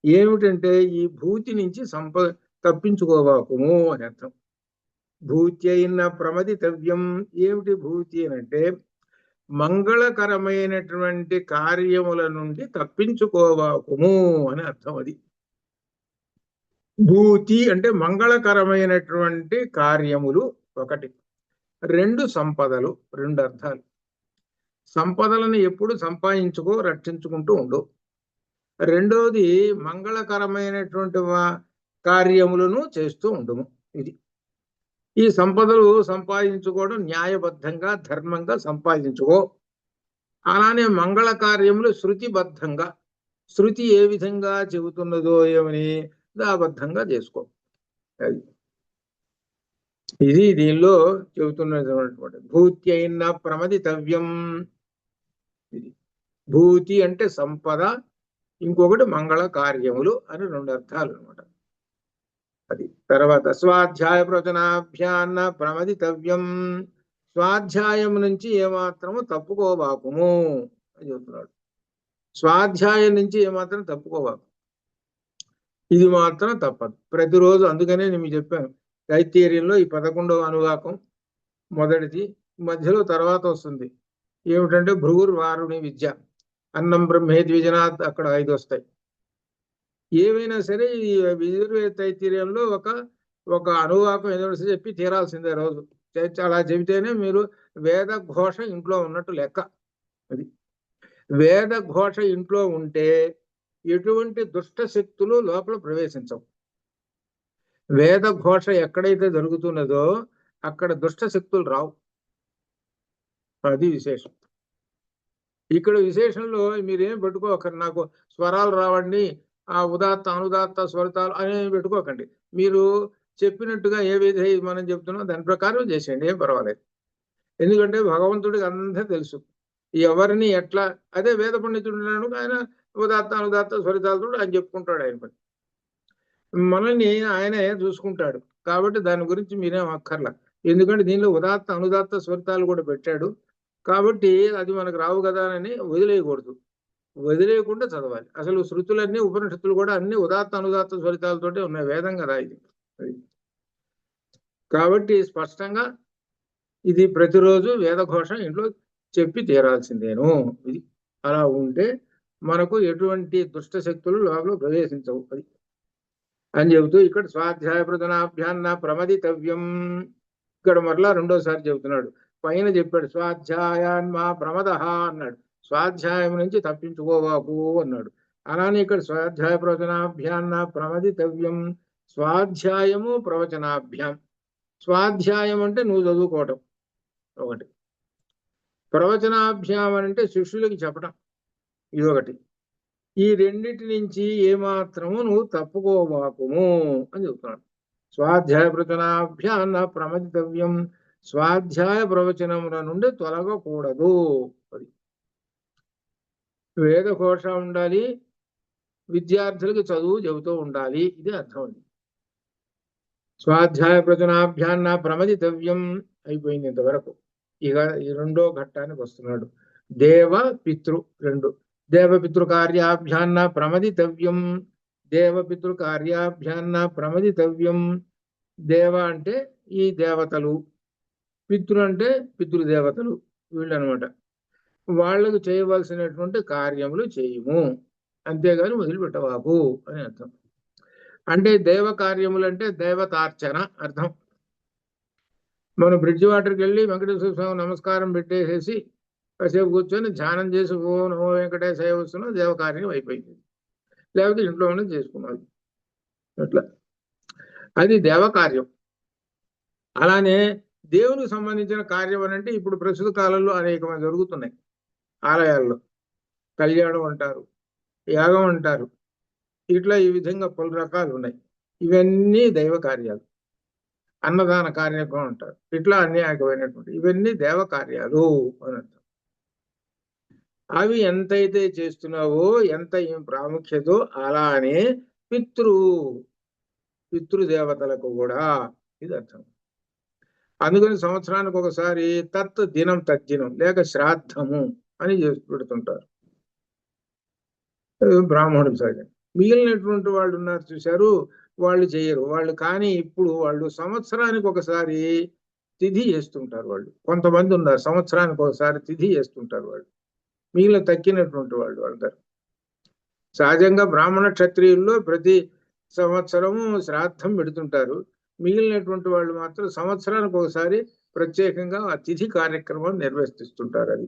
ఏమిటంటే ఈ భూతి నుంచి తప్పించుకోవాకుము అని అర్థం. భూతి అయిన ప్రమదితవ్యం. ఏమిటి భూతి అని అంటే మంగళకరమైనటువంటి కార్యముల నుండి తప్పించుకోవాకుము అని అర్థం. అది భూతి అంటే మంగళకరమైనటువంటి కార్యములు ఒకటి. 2 సంపదలు, 2 అర్థాలు. సంపదలను ఎప్పుడు సంపాదించుకో, రక్షించుకుంటూ ఉండు. రెండోది మంగళకరమైనటువంటి కార్యములను చేస్తూ ఉండుము. ఇది ఈ సంపదలు సంపాదించుకోవడం న్యాయబద్ధంగా, ధర్మంగా సంపాదించుకో. అలానే మంగళ కార్యములు శృతిబద్ధంగా, శృతి ఏ విధంగా చెబుతున్నదో ఏమని దాబద్ధంగా చేసుకో. అది ఇది దీనిలో చెబుతున్నటువంటి భూతి అయిన ప్రమదితవ్యం. ఇది భూతి అంటే సంపద, ఇంకొకటి మంగళ కార్యములు అని 2 అర్థాలు అనమాట. అది. తర్వాత స్వాధ్యాయ ప్రవచనాభ్యాన్న ప్రమదితవ్యం, స్వాధ్యాయం నుంచి ఏమాత్రము తప్పుకోబాకుము అని చెబుతున్నాడు. స్వాధ్యాయం నుంచి ఏమాత్రం తప్పుకోబాకు, ఇది మాత్రం తప్పదు ప్రతిరోజు. అందుకనే నేను మీకు చెప్పాను, తైత్తీర్యంలో ఈ 11వ అనువాకం మొదటిది, మధ్యలో తర్వాత వస్తుంది ఏమిటంటే భృగుర్వారుని విద్య, అన్నం బ్రహ్మేది విజనాత్, అక్కడ 5 వస్తాయి. ఏవైనా సరే ఈ యజుర్వేద తైత్తీర్యంలో ఒక అనువాకం ఏదో చెప్పి తీరాల్సిందే రోజు. అలా చెబితేనే మీరు వేద ఘోష ఇంట్లో ఉన్నట్టు లెక్క. అది వేద ఘోష ఇంట్లో ఉంటే ఎటువంటి దుష్ట శక్తులు లోపల ప్రవేశించవు. వేద ఘోష ఎక్కడైతే జరుగుతున్నదో అక్కడ దుష్ట శక్తులు రావు. అది విశేషం. ఇక్కడ విశేషంలో మీరేం పెట్టుకోకండి, నాకు స్వరాలు రావండి, ఆ ఉదాత్త అనుదాత్త స్వరతాలు అనేవి పెట్టుకోకండి. మీరు చెప్పినట్టుగా ఏ విధంగా మనం చెప్తున్నాం దాని ప్రకారం చేసేయండి, ఏం పర్వాలేదు. ఎందుకంటే భగవంతుడికి అంతా తెలుసు ఎవరిని ఎట్లా. అదే వేద పండితుడు ఆయన ఉదాత్త అనుదాత్త స్వరితాలతో ఆయన చెప్పుకుంటాడు ఆయన పని. మనల్ని ఆయనే చూసుకుంటాడు కాబట్టి దాని గురించి మీరేం అక్కర్లా. ఎందుకంటే దీనిలో ఉదాత్త అనుదాత్త స్వరితాలు కూడా పెట్టాడు కాబట్టి అది మనకు రావు కదా అని వదిలేయకూడదు. వదిలేయకుండా చదవాలి. అసలు శృతులన్నీ ఉపనిషత్తులు కూడా అన్ని ఉదాత్త అనుదాత్త స్వరితాలతోటే ఉన్నాయి, వేదం కదా ఇది. కాబట్టి స్పష్టంగా ఇది ప్రతిరోజు వేదఘోష ఇంట్లో చెప్పి తీరాల్సిందేను. ఇది అలా ఉంటే మనకు ఎటువంటి దుష్ట శక్తులు లోపల ప్రవేశించవు అది అని చెబుతూ ఇక్కడ స్వాధ్యాయ ప్రదనాభ్యాన్న ప్రమదితవ్యం. ఇక్కడ మరలా రెండోసారి చెబుతున్నాడు. పైన చెప్పాడు స్వాధ్యాయాన్మా ప్రమద అన్నాడు, స్వాధ్యాయం నుంచి తప్పించుకోవాకు అన్నాడు. అలానే ఇక్కడ స్వాధ్యాయ ప్రవచనాభ్యాన్న ప్రమదితవ్యం, స్వాధ్యాయము ప్రవచనాభ్యాం. స్వాధ్యాయం అంటే నువ్వు చదువుకోవటం ఒకటి, ప్రవచనాభ్యాం అంటే శిష్యులకి చెప్పటం ఇదొకటి. ఈ రెండిటి నుంచి ఏమాత్రము నువ్వు తప్పుకోవాకుము అని చెప్తున్నాడు. స్వాధ్యాయ ప్రవచనాభ్యాన్న ప్రమదితవ్యం, స్వాధ్యాయ ప్రవచనముల నుండి తొలగకూడదు. అది వేదఘోష ఉండాలి, విద్యార్థులకి చదువు చెబుతూ ఉండాలి, ఇది అర్థం. స్వాధ్యాయ ప్రవచనాభ్యాన్న ప్రమదితవ్యం అయిపోయింది ఇంతవరకు. ఇక ఈ రెండో ఘట్టానికి వస్తున్నాడు. దేవ పితృ రెండు. దేవపితృ కార్యాభ్యాన్న ప్రమదితవ్యం, దేవపితృ కార్యాభ్యాన్న ప్రమదితవ్యం. దేవ అంటే ఈ దేవతలు, పితృ అంటే పితృదేవతలు వీళ్ళనమాట. వాళ్లకు చేయవలసినటువంటి కార్యములు చేయము, అంతేగాని వదిలిపెట్టవాకు అని అర్థం. అంటే దేవ కార్యములు అంటే దేవతార్చన అర్థం. మనం బ్రిడ్జ్ వాటర్కి వెళ్ళి వెంకటేశ్వర స్వామి నమస్కారం పెట్టేసేసి కాసేపు కూర్చొని ధ్యానం చేసి ఓ నమో వెంకటేశ్వర వస్తున్నా దేవకార్యం అయిపోయింది, లేకపోతే ఇంట్లో ఉన్నది చేసుకున్నది అట్లా, అది దేవకార్యం. అలానే దేవునికి సంబంధించిన కార్యం అని అంటే ఇప్పుడు ప్రస్తుత కాలంలో అనేకమంది జరుగుతున్నాయి ఆలయాల్లో. కళ్యాణం అంటారు, యాగం అంటారు, ఇట్లా ఈ విధంగా పలు రకాలు ఉన్నాయి. ఇవన్నీ దైవ కార్యాలు. అన్నదాన కార్యక్రమం అంటారు, ఇట్లా అనేకమైనటువంటి ఇవన్నీ దేవ కార్యాలు అని అంటారు. అవి ఎంతైతే చేస్తున్నావో ఎంత ఏం ప్రాముఖ్యతో అలానే పితృదేవతలకు కూడా ఇది అర్థం. అందుకని సంవత్సరానికి ఒకసారి దినం తద్దినం లేక శ్రాద్ధము అని చేసి పెడుతుంటారు బ్రాహ్మణుడు సహజం. మిగిలినటువంటి వాళ్ళు ఉన్నారు చూశారు, వాళ్ళు చేయరు వాళ్ళు. కానీ ఇప్పుడు వాళ్ళు సంవత్సరానికి ఒకసారి తిథి చేస్తుంటారు వాళ్ళు. కొంతమంది ఉన్నారు సంవత్సరానికి ఒకసారి తిథి చేస్తుంటారు వాళ్ళు, మిగిలిన తక్కినటువంటి వాళ్ళు అందరు. సహజంగా బ్రాహ్మణ క్షత్రియుల్లో ప్రతి సంవత్సరము శ్రాద్ధం పెడుతుంటారు. మిగిలినటువంటి వాళ్ళు మాత్రం సంవత్సరానికి ఒకసారి ప్రత్యేకంగా ఆ తిథి కార్యక్రమం నిర్వర్తిస్తుంటారు. అది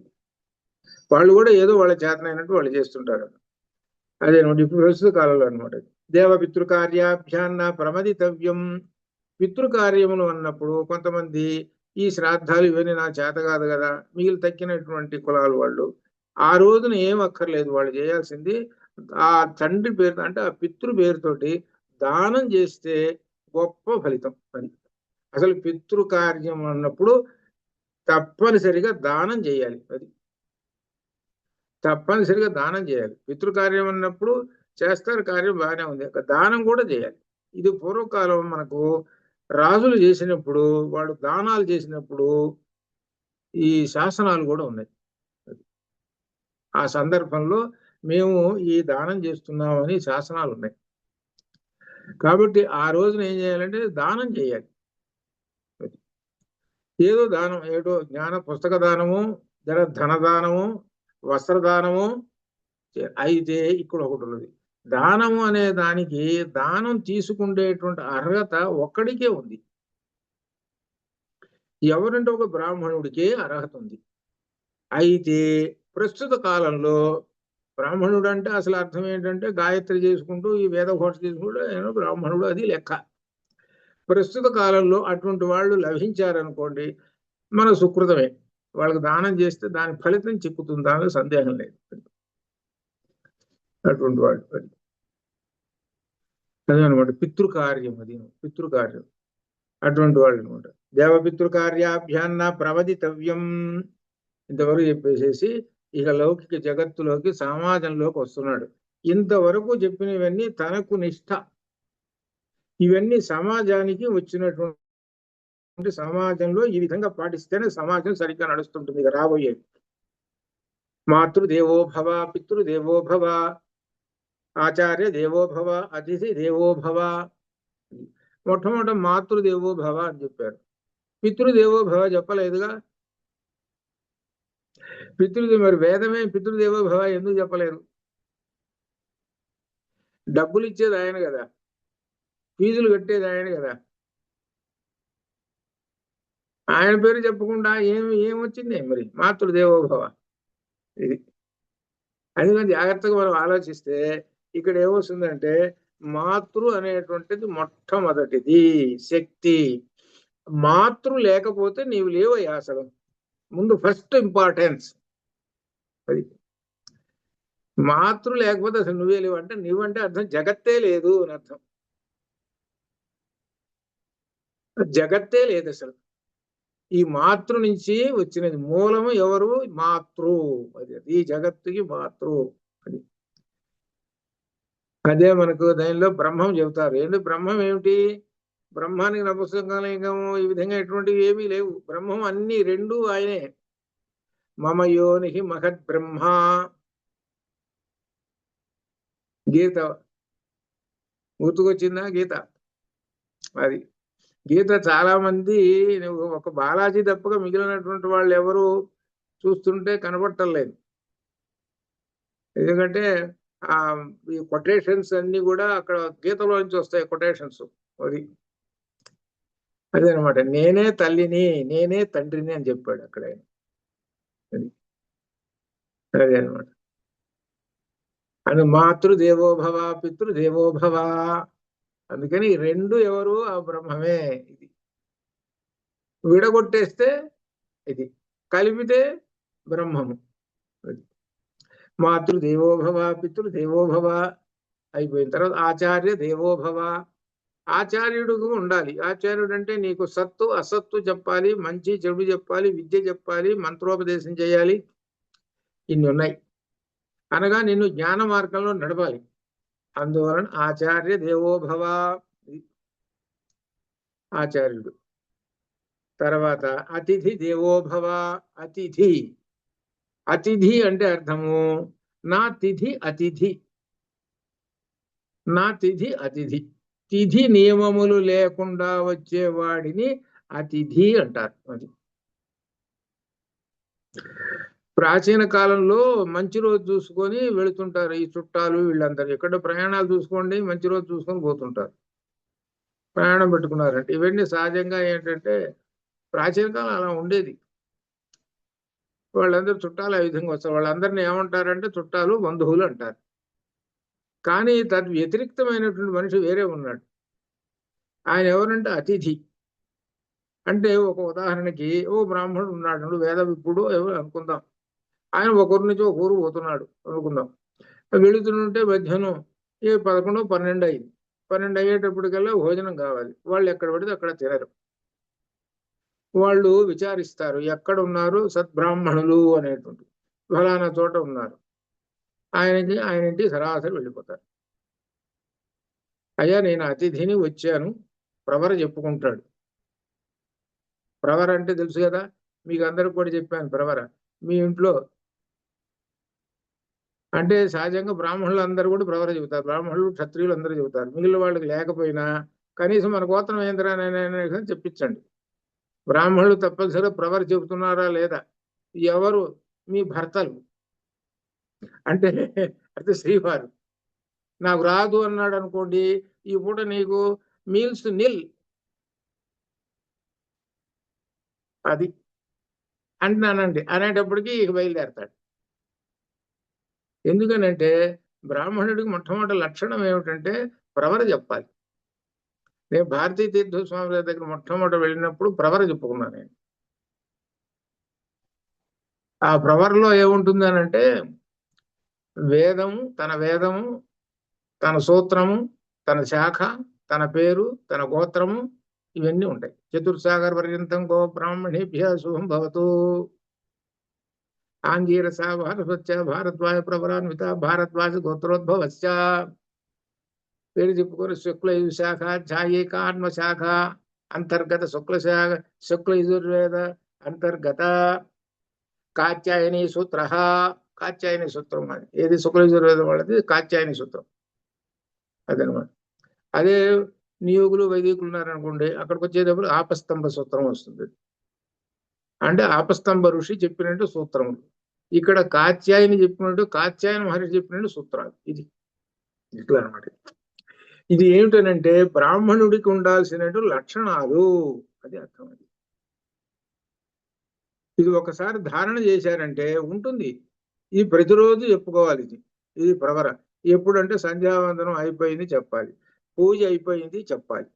వాళ్ళు కూడా ఏదో వాళ్ళ చేతనైనట్టు వాళ్ళు చేస్తుంటారు. అదే ఇప్పుడు ప్రస్తుత కాలంలో అనమాట. దేవ పితృకార్యాభ్యాన్న ప్రమదితవ్యం. పితృకార్యములు అన్నప్పుడు కొంతమంది ఈ శ్రాద్ధాలు ఇవన్నీ నా చేత కాదు కదా, మిగిలి తక్కినటువంటి కులాలు వాళ్ళు ఆ రోజున ఏం అక్కర్లేదు, వాళ్ళు చేయాల్సింది ఆ తండ్రి పేరు అంటే ఆ పితృ పేరుతోటి దానం చేస్తే గొప్ప ఫలితం. అది అసలు పితృకార్యం అన్నప్పుడు తప్పనిసరిగా దానం చేయాలి. అది తప్పనిసరిగా దానం చేయాలి. పితృకార్యం అన్నప్పుడు చేస్తారు, కార్యం బాగానే ఉంది, దానం కూడా చేయాలి. ఇది పూర్వకాలం మనకు రాజులు చేసినప్పుడు, వాళ్ళు దానాలు చేసినప్పుడు ఈ శాసనాలు కూడా ఉన్నాయి. ఆ సందర్భంలో మేము ఈ దానం చేస్తున్నామని శాసనాలు ఉన్నాయి. కాబట్టి ఆ రోజున ఏం చేయాలంటే దానం చేయాలి. ఏదో దానం, ఏదో జ్ఞాన పుస్తక దానము, ధన దానము, వస్త్రదానము. అయితే ఇక్కడ ఒకటి ఉన్నది, దానము అనే దానికి దానం తీసుకునేటువంటి అర్హత ఒక్కడికే ఉంది. ఎవరంటే ఒక బ్రాహ్మణుడికే అర్హత ఉంది. అయితే ప్రస్తుత కాలంలో బ్రాహ్మణుడు అంటే అసలు అర్థం ఏంటంటే గాయత్రి చేసుకుంటూ ఈ వేదఘోష చేసుకుంటూ నేను బ్రాహ్మణుడు, అది లెక్క. ప్రస్తుత కాలంలో అటువంటి వాళ్ళు లభించారనుకోండి, మన సుకృతమే. వాళ్ళకి దానం చేస్తే దాని ఫలితం చిక్కుతుంది, దానిలో సందేహం లేదు. అటువంటి వాళ్ళు అదే అనమాట పితృకార్యం, అది పితృకార్యం. అటువంటి వాళ్ళు అనమాట. దేవపితృకార్యాభ్యాన్న ప్రవదితవ్యం ఇంతవరకు చెప్పేసేసి ఇక లౌకిక జగత్తులోకి, సమాజంలోకి వస్తున్నాడు. ఇంతవరకు చెప్పినవన్నీ తనకు నిష్ఠ. ఇవన్నీ సమాజానికి వచ్చినటువంటి, సమాజంలో ఈ విధంగా పాటిస్తేనే సమాజం సరిగ్గా నడుస్తుంటుంది. ఇక రాబోయేది మాతృదేవోభవ, పితృదేవోభవ, ఆచార్య దేవోభవ, అతిథి దేవోభవ. మొట్టమొదట మాతృదేవోభవ అని చెప్పారు. పితృదేవోభవ చెప్పలేదుగా. మరి వేదమే పితృదేవోభవ ఎందుకు చెప్పలేదు? డబ్బులు ఇచ్చేది ఆయన కదా, ఫీజులు కట్టేది ఆయన కదా. ఆయన పేరు చెప్పకుండా ఏమొచ్చింది మరి మాతృదేవోభవ? ఇది అది జాగ్రత్తగా మనం ఆలోచిస్తే ఇక్కడ ఏమొస్తుందంటే, మాతృ అనేటువంటిది మొట్టమొదటిది శక్తి. మాతృ లేకపోతే నీవు లేవయ్యా అసలు. ముందు ఫస్ట్ ఇంపార్టెన్స్ అది. మాతృ లేకపోతే అసలు నువ్వే లేవు. అంటే నువ్వంటే అర్థం జగత్తే లేదు అని అర్థం. జగత్తే లేదు అసలు. ఈ మాతృ నుంచి వచ్చినది. మూలము ఎవరు? మాతృ. అది ఈ జగత్తుకి మాతృ. అది అదే మనకు దానిలో బ్రహ్మం చెబుతారు. ఏంటి బ్రహ్మం ఏమిటి? బ్రహ్మానికి నపుంసకలింగము ఈ విధంగా ఎటువంటివి ఏమీ లేవు. బ్రహ్మం అన్ని రెండు ఆయనే. మమ యోనిహి మహద్ బ్రహ్మ. గీత గుర్తుకొచ్చిందా? గీత అది. గీత చాలా మంది, ఒక బాలాజీ తప్పగా మిగిలినటువంటి వాళ్ళు ఎవరు చూస్తుంటే కనబట్టలేదు. ఎందుకంటే ఈ కొటేషన్స్ అన్ని కూడా అక్కడ గీతలో నుంచి వస్తాయి కొటేషన్స్. అది అదేనమాట. నేనే తల్లిని, నేనే తండ్రిని అని చెప్పాడు అక్కడ. అదే అనమాట. అని మాతృదేవోభవ, పితృదేవోభవ. అందుకని రెండు ఎవరు? ఆ బ్రహ్మమే. ఇది విడగొట్టేస్తే ఇది, కలిపితే బ్రహ్మము. మాతృదేవోభవ, పితృదేవోభవ అయిపోయిన తర్వాత ఆచార్య దేవోభవ. ఆచార్యుడు ఉండాలి. ఆచార్యుడు అంటే నీకు సత్తు అసత్తు చెప్పాలి, మంచి చెడు చెప్పాలి, విద్య చెప్పాలి, మంత్రోపదేశం చేయాలి. ఇన్ని ఉన్నాయి అనగా నిన్ను జ్ఞాన మార్గంలో నడపాలి. అందువలన ఆచార్య దేవోభవ ఆచార్యుడు. తర్వాత అతిథి దేవోభవ. అతిథి, అతిథి అంటే అర్థము నా తిథి అతిథి. నా తిథి అతిథి. తిథి నియమములు లేకుండా వచ్చేవాడిని అతిథి అంటారు. అది ప్రాచీన కాలంలో మంచి రోజు చూసుకొని వెళుతుంటారు ఈ చుట్టాలు వీళ్ళందరూ. ఎక్కడ ప్రయాణాలు చూసుకోండి, మంచి రోజు చూసుకొని పోతుంటారు. ప్రయాణం పెట్టుకున్నారంటే ఇవన్నీ సహజంగా ఏంటంటే ప్రాచీన కాలం అలా ఉండేది. వాళ్ళందరూ చుట్టాలు ఆ విధంగా వస్తారు. వాళ్ళందరినీ ఏమంటారంటే చుట్టాలు, బంధువులు అంటారు. కానీ తద్ వ్యతిరిక్తమైనటువంటి మనిషి వేరే ఉన్నాడు. ఆయన ఎవరంటే అతిథి. అంటే ఒక ఉదాహరణకి ఓ బ్రాహ్మణుడు ఉన్నాడు, వేద విప్పుడు ఎవరు అనుకుందాం. ఆయన ఒకరి నుంచి ఒక ఊరు పోతున్నాడు అనుకుందాం. వెళుతుంటే మధ్యాహ్నం 11, 12 అయింది. 12 అయ్యేటప్పటికల్లా భోజనం కావాలి. వాళ్ళు ఎక్కడ పడితే అక్కడ తినరు. వాళ్ళు విచారిస్తారు, ఎక్కడ ఉన్నారు? సద్బ్రాహ్మణులు అనేటువంటి ఫలానా చోట ఉన్నారు. ఆయన ఇంటికి సరాసరి వెళ్ళిపోతారు. అయ్యా నేను అతిథిని వచ్చాను, ప్రవర చెప్పుకుంటాడు. ప్రవర అంటే తెలుసు కదా, మీకు అందరికి కూడా చెప్పాను. ప్రవర మీ ఇంట్లో అంటే సహజంగా బ్రాహ్మణులు అందరూ కూడా ప్రవర చెబుతారు, బ్రాహ్మణులు క్షత్రియులు అందరూ చెబుతారు. మిగిలిన వాళ్ళకి లేకపోయినా కనీసం మన గోత్రం ఏంద్రా అని చెప్పించండి. బ్రాహ్మణులు తప్పనిసరిగా ప్రవర చెబుతున్నారా లేదా? ఎవరు? మీ భర్తలు. అంటే అంటే శ్రీవారు నాకు రాదు అన్నాడు అనుకోండి, ఈ పూట నీకు మీల్స్ నిల్ అది అంటున్నానండి అనేటప్పటికీ ఇక బయలుదేరతాడు. ఎందుకనంటే బ్రాహ్మణుడికి మొట్టమొదటి లక్షణం ఏమిటంటే ప్రవర చెప్పాలి. నేను భారతీ తీర్థ స్వామి గారి దగ్గర మొట్టమొదటి వెళ్ళినప్పుడు ప్రవర చెప్పుకున్నాను నేను. ఆ ప్రవరలో ఏముంటుంది అనంటే వేదము, తన సూత్రము, తన శాఖ, తన పేరు, తన గోత్రము, ఇవన్నీ ఉంటాయి. చతుర్సాగర పర్యంతం గో బ్రాహ్మణేభ్య శుభం భవతు. ఆంగీరస భారద్వచ్చ భారద్వాజ ప్రవరాన్విత భారద్వాజ గోత్రోద్భవశ్చ. పేరు చెప్పుకొని శుక్ల శాఖ, ఛాయేకాన్మ శాఖ అంతర్గత శుక్ల శాఖ, శుక్ల యజుర్వేద అంతర్గత కాత్యాయని సూత్ర. కాత్యాయని సూత్రం అది ఏది శుక్ల యజుర్వేదం వాళ్ళది కాత్యాయని సూత్రం అదనమాట. అదే నియోగులు వైదికులు ఉన్నారనుకోండి, అక్కడికి వచ్చేటప్పుడు ఆపస్తంభ సూత్రం వస్తుంది. అంటే ఆపస్తంభ ఋషి చెప్పినట్టు సూత్రములు. ఇక్కడ కాత్యాయని చెప్పినట్టు కాత్యాయన మహర్షి చెప్పినట్టు సూత్రాలు. ఇది ఇట్లా అనమాట. ఇది ఏమిటనంటే బ్రాహ్మణుడికి ఉండాల్సినట్టు లక్షణాలు, అది అర్థం. అది ఇది ఒకసారి ధారణ చేశారంటే ఉంటుంది. ఇది ప్రతిరోజు చెప్పుకోవాలి. ఇది ప్రవర. ఎప్పుడంటే సంధ్యావందనం అయిపోయింది చెప్పాలి, పూజ అయిపోయింది చెప్పాలి.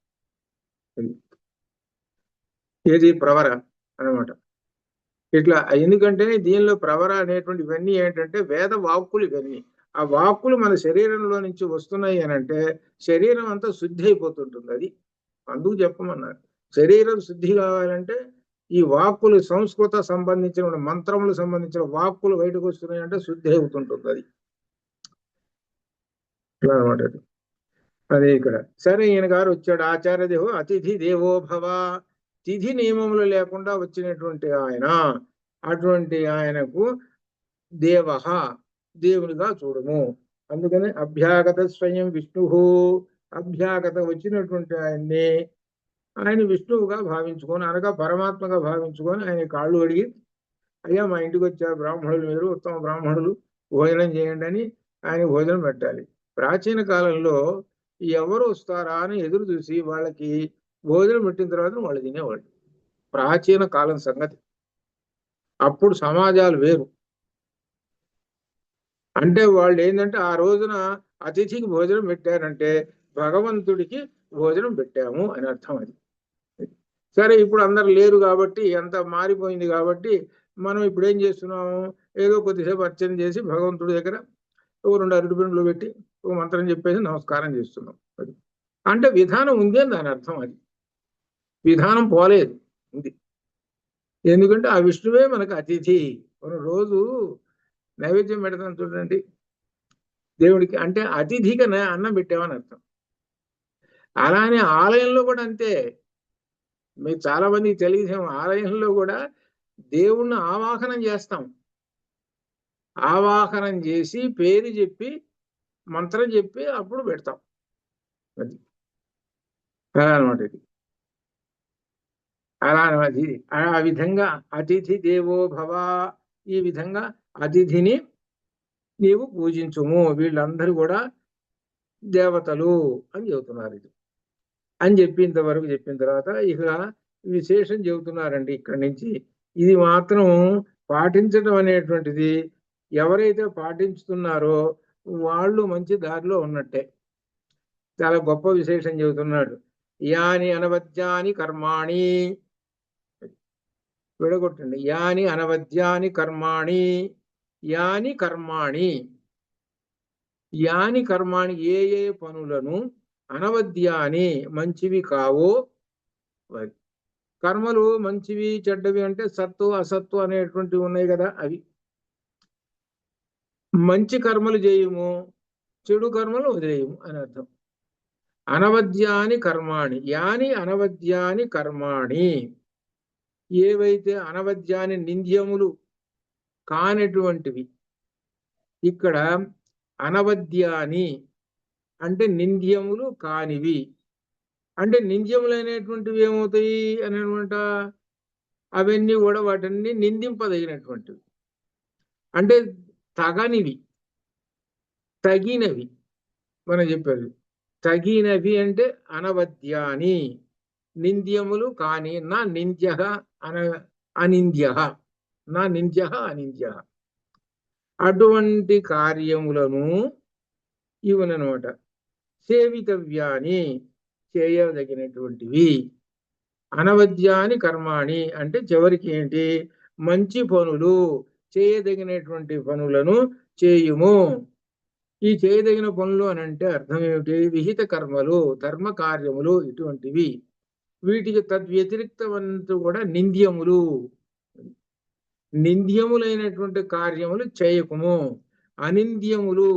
ఏది ప్రవర అనమాట. ఇట్లా ఎందుకంటే దీనిలో ప్రవర అనేటువంటి ఇవన్నీ ఏంటంటే వేద వాక్కులు. ఇవన్నీ ఆ వాక్కులు మన శరీరంలో నుంచి వస్తున్నాయి అనంటే శరీరం అంతా శుద్ధి అయిపోతుంటుంది. అది అందుకు చెప్పమన్నారు. శరీరం శుద్ధి కావాలంటే ఈ వాక్కులు సంస్కృత సంబంధించిన మంత్రములకు సంబంధించిన వాక్కులు బయటకు వస్తున్నాయి అంటే శుద్ధి అవుతుంటుంది. అది అనమాట. అదే ఇక్కడ సరే ఈయన గారు వచ్చాడు. ఆచార్య దేవో అతిథి దేవో భవ. తిథి నియమములు లేకుండా వచ్చినటువంటి ఆయన, అటువంటి ఆయనకు దేవ, దేవునిగా చూడము. అందుకని అభ్యాగత స్వయం విష్ణు, అభ్యాగత వచ్చినటువంటి ఆయన్ని ఆయన విష్ణువుగా భావించుకొని అనగా పరమాత్మగా భావించుకొని ఆయన కాళ్ళు అడిగి, అయ్యా మా ఇంటికి వచ్చారు బ్రాహ్మణులు, మీరు ఉత్తమ బ్రాహ్మణులు, భోజనం చేయండి అని ఆయన భోజనం పెట్టాలి. ప్రాచీన కాలంలో ఎవరు వస్తారా అని ఎదురు చూసి వాళ్ళకి భోజనం పెట్టిన తర్వాత వాళ్ళు తినేవాళ్ళు. ప్రాచీన కాలం సంగతి. అప్పుడు సమాజాలు వేరు. అంటే వాళ్ళు ఏంటంటే ఆ రోజున అతిథికి భోజనం పెట్టారంటే భగవంతుడికి భోజనం పెట్టాము అని అర్థం. అది సరే ఇప్పుడు అందరు లేరు కాబట్టి అంత మారిపోయింది కాబట్టి మనం ఇప్పుడు ఏం చేస్తున్నాము, ఏదో కొద్దిసేపు అర్చన చేసి భగవంతుడి దగ్గర ఓ 2 అరటిపండ్లు పెట్టి ఓ మంత్రం చెప్పేసి నమస్కారం చేస్తున్నాం. అది అంటే విధానం ఉంది అని దాని అర్థం. అది విధానం పోలేదు, ఉంది. ఎందుకంటే ఆ విష్ణువే మనకు అతిథి. మనం రోజు నైవేద్యం పెడతాం చూడండి దేవుడికి, అంటే అతిథిగా అన్నం పెట్టామని అర్థం. అలానే ఆలయంలో కూడా అంతే. మీకు చాలా మందికి తెలియదేమో, ఆలయంలో కూడా దేవుణ్ణి ఆవాహనం చేస్తాం. ఆవాహనం చేసి పేరు చెప్పి మంత్రం చెప్పి అప్పుడు పెడతాం. అది అలా అనమాట. ఇది అలా అనమాట. ఇది ఆ విధంగా అతిథి దేవో భవ, ఈ విధంగా అతిథిని నీవు పూజించుము. వీళ్ళందరూ కూడా దేవతలు అని చెబుతున్నారు. ఇది అని చెప్పినంతవరకు చెప్పిన తర్వాత ఇక విశేషం చెబుతున్నారండి ఇక్కడి నుంచి. ఇది మాత్రం పాటించడం అనేటువంటిది ఎవరైతే పాటించుతున్నారో వాళ్ళు మంచి దారిలో ఉన్నట్టే. చాలా గొప్ప విశేషం చెబుతున్నాడు. యాని అనవద్యాని కర్మాణి, విడగొట్టండి. యాని అనవద్యాని కర్మాణి, యాని కర్మాణి, యాని కర్మాణి, ఏ ఏ పనులను అనవద్యాని మంచివి కావో. కర్మలు మంచివి చెడ్డవి అంటే సత్తు అసత్తు అనేటువంటివి ఉన్నాయి కదా, అవి. మంచి కర్మలు చేయము, చెడు కర్మలు వదిలేయము అని అర్థం. అనవద్యాని కర్మాణి, యాని అనవద్యాని కర్మాణి, ఏవైతే అనవద్యాని నింద్యములు కానటువంటివి. ఇక్కడ అనవద్యాని అంటే నింద్యములు కానివి, అంటే నింద్యములైనటువంటివి ఏమవుతాయి అని అనమాట, అవన్నీ కూడా వాటిని నిందింపదగినటువంటివి, అంటే తగనివి, తగినవి. మనం చెప్పారు తగినవి అంటే అనవద్యాని, నింద్యములు కాని, నా నింద్య అన అనింద్య, నా నింద్య అనింద్య, అటువంటి కార్యములను ఇవనమాట సేవితవ్యాని, చేయదగినటువంటివి. అనవద్యాని కర్మాణి అంటే చివరికి ఏంటి, మంచి పనులు, చేయదగినటువంటి పనులను చేయుము. ఈ చేయదగిన పనులు అని అంటే అర్థం ఏమిటి, విహిత కర్మలు, ధర్మ కార్యములు ఇటువంటివి. వీటికి తద్వ్యతిరిక్తమంతా కూడా నింద్యములు, నింద్యములైనటువంటి కార్యములు చేయకుము. అనింద్యములు,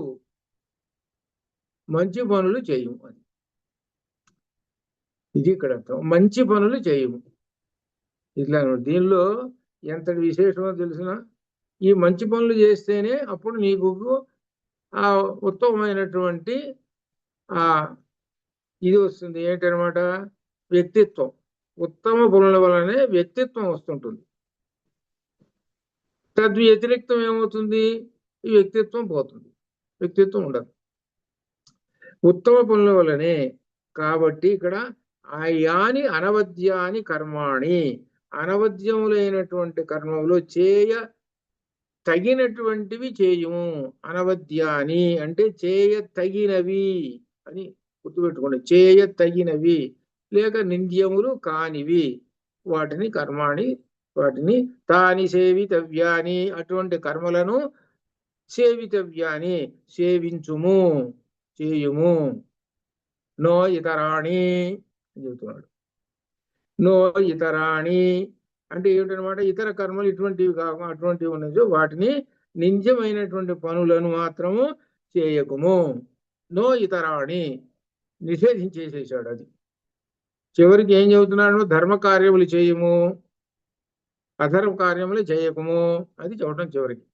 మంచి పనులు చేయము. అది ఇది ఇక్కడ అర్థం, మంచి పనులు చేయము. ఇట్లా దీనిలో ఎంతటి విశేషమో తెలిసిన, ఈ మంచి పనులు చేస్తేనే అప్పుడు నీకు ఆ ఉత్తమమైనటువంటి ఆ ఇది వస్తుంది. ఏంటనమాట, వ్యక్తిత్వం. ఉత్తమ పనుల వలనే వ్యక్తిత్వం వస్తుంటుంది. తద్వ్యతిరిక్తం ఏమవుతుంది, ఈ వ్యక్తిత్వం పోతుంది, వ్యక్తిత్వం ఉండదు ఉత్తమ పనుల వలనే. కాబట్టి ఇక్కడ యాని అనవద్యాని కర్మాణి, అనవద్యములైనటువంటి కర్మములు చేయ తగినటువంటివి చేయుము. అనవద్యాని అంటే చేయ తగినవి అని గుర్తుపెట్టుకోండి. చేయ తగినవి లేక నింద్యములు కానివి వాటిని కర్మాణి, వాటిని తాని సేవితవ్యాని, అటువంటి కర్మలను సేవితవ్యాని సేవించుము, చేయుము. నో ఇతరాణి అని చెబుతున్నాడు. నో ఇతరాణి అంటే ఏమిటనమాట, ఇతర కర్మలు ఇటువంటివి కాకుండా అటువంటివి ఉన్నదో వాటిని నింద్యమైనటువంటి పనులను మాత్రము చేయకుము. నో ఇతరాణి నిషేధించేసేసాడు. అది చివరికి ఏం చెబుతున్నాడు, ధర్మ కార్యములు చేయము, అధర్మ కార్యములు చేయకము, అది చెప్పడం చివరికి.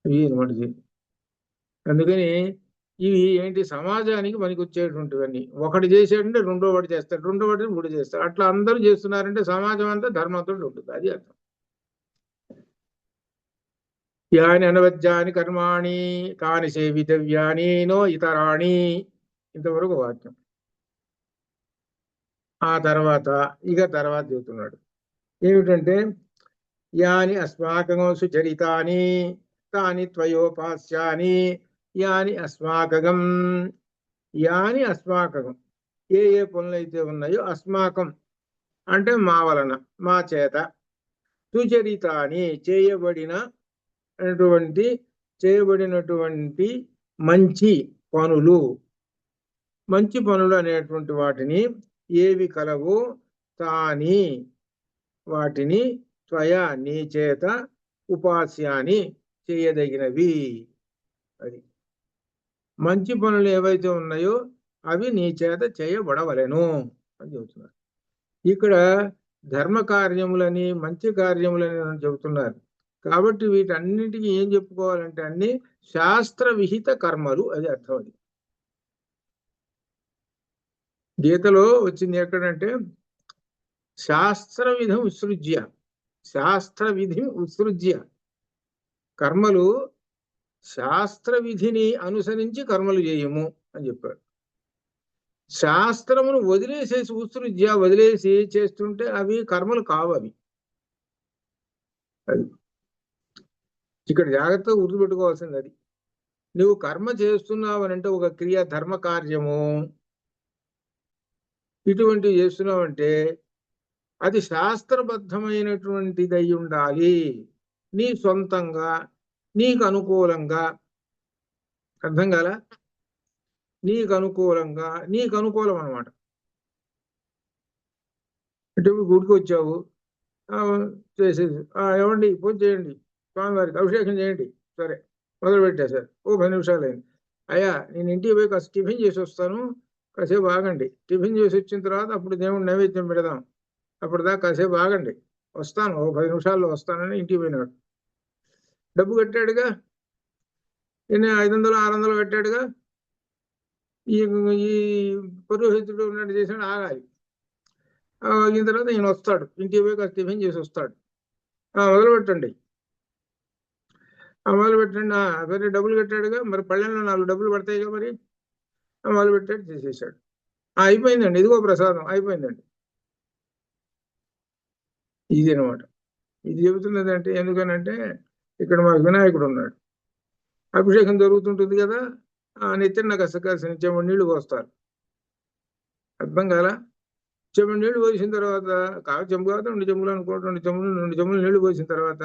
ఇవి అనమాట. అందుకని ఇవి ఏంటి, సమాజానికి పనికొచ్చేటువంటివన్నీ. ఒకటి చేసాడంటే రెండో వాడు చేస్తాడు, రెండో వాడిని మూడు చేస్తాడు, అట్లా అందరూ చేస్తున్నారంటే సమాజం అంతా ధర్మంతో ఉంటుంది. అది అర్థం. యాని అనవద్యాని కర్మాణి తాని సేవితవ్యాని నో ఇతరాణి, ఇంతవరకు వాక్యం. ఆ తర్వాత తర్వాత చెబుతున్నాడు ఏమిటంటే, యాని అస్మాకం సుచరితాని తాని త్వయోపాస్యాని, యాని అస్మాకం, యాని అస్మాకం ఏ ఏ పనులైతే ఉన్నాయో, అస్మాకం అంటే మా వలన, మా చేత, సుచరితాని చేయబడినటువంటి మంచి పనులు, మంచి పనులు అనేటువంటి వాటిని ఏవి కలవు, తాని వాటిని, త్వయా నీ చేత, ఉపాస్యాని చేయదగినవి. అది మంచి పనులు ఏవైతే ఉన్నాయో అవి నీ చేత చేయబడవలెను అని చెబుతున్నారు. ఇక్కడ ధర్మ కార్యములని మంచి కార్యములని చెబుతున్నారు. కాబట్టి వీటన్నిటికీ ఏం చెప్పుకోవాలంటే అన్ని శాస్త్ర విహిత కర్మలు, అది అర్థం. అది గీతలో వచ్చింది ఎక్కడంటే, శాస్త్ర విధం ఉత్సృజ్య, శాస్త్ర విధి ఉత్సృజ్య, కర్మలు శాస్త్ర విధిని అనుసరించి కర్మలు చేయము అని చెప్పాడు. శాస్త్రమును వదిలేసేసి ఉత్సృజ్య వదిలేసి చేస్తుంటే అవి కర్మలు కావు. అవి అది ఇక్కడ జాగ్రత్తగా గుర్తుపెట్టుకోవాల్సింది. అది నువ్వు కర్మ చేస్తున్నావు అని అంటే, ఒక క్రియ ధర్మ కార్యము ఇటువంటివి చేస్తున్నావంటే అది శాస్త్రబద్ధమైనటువంటిది అయి ఉండాలి. నీ సొంతంగా నీకు అనుకూలంగా, అర్థం కాల, నీకు అనుకూలంగా, నీకు అనుకూలం అనమాట. అంటే గుడికి వచ్చావు, చేసేది ఏమండి పూజ చేయండి, స్వామివారికి అభిషేకం చేయండి, సరే మొదలు పెట్టేశారు, ఓ 10 నిమిషాలు అయింది, అయ్యా నేను ఇంటికి పోయి కాస్త టిఫిన్ చేసి వస్తాను, కాసేపు ఆగండి, టిఫిన్ చేసి వచ్చిన తర్వాత అప్పుడు దేవుడు నైవేద్యం పెడదాం, అప్పుడు దాకా కాసేపు ఆగండి, వస్తాను, ఓ 10 నిమిషాల్లో వస్తానని ఇంటికి పోయినాడు. డబ్బు కట్టాడుగా, ఎన్ని 500 600 కట్టాడుగా. ఈ ఈ పురోహితుడు ఉన్నట్టు చేసాడు, ఆగాలి. ఆగిన తర్వాత ఈయన వస్తాడు, ఇంటికి పోయి కాస్త టిఫిన్ చేసి వస్తాడు. మొదలు పెట్టండి, మొదలు పెట్టండి. సరే డబ్బులు కట్టాడుగా, మరి పళ్ళెంలో 4 డబ్బులు పడతాయిగా, మరి మొదలు పెట్టాడు, చేసేసాడు. అయిపోయిందండి, ఇదిగో ప్రసాదం అయిపోయిందండి. ఇది అనమాట. ఇది చెబుతున్నది అంటే ఎందుకనంటే ఇక్కడ మా వినాయకుడు ఉన్నాడు, అభిషేకం జరుగుతుంటుంది కదా, నెత్తిన కాసిన చెంబు నీళ్లు పోస్తారు. అర్థం కాలా? చెంబు నీళ్లు పోసిన తర్వాత చెంబు కాదు 2 చెంబులు అనుకోండి, 2 చెంబులు నీళ్లు పోసిన తర్వాత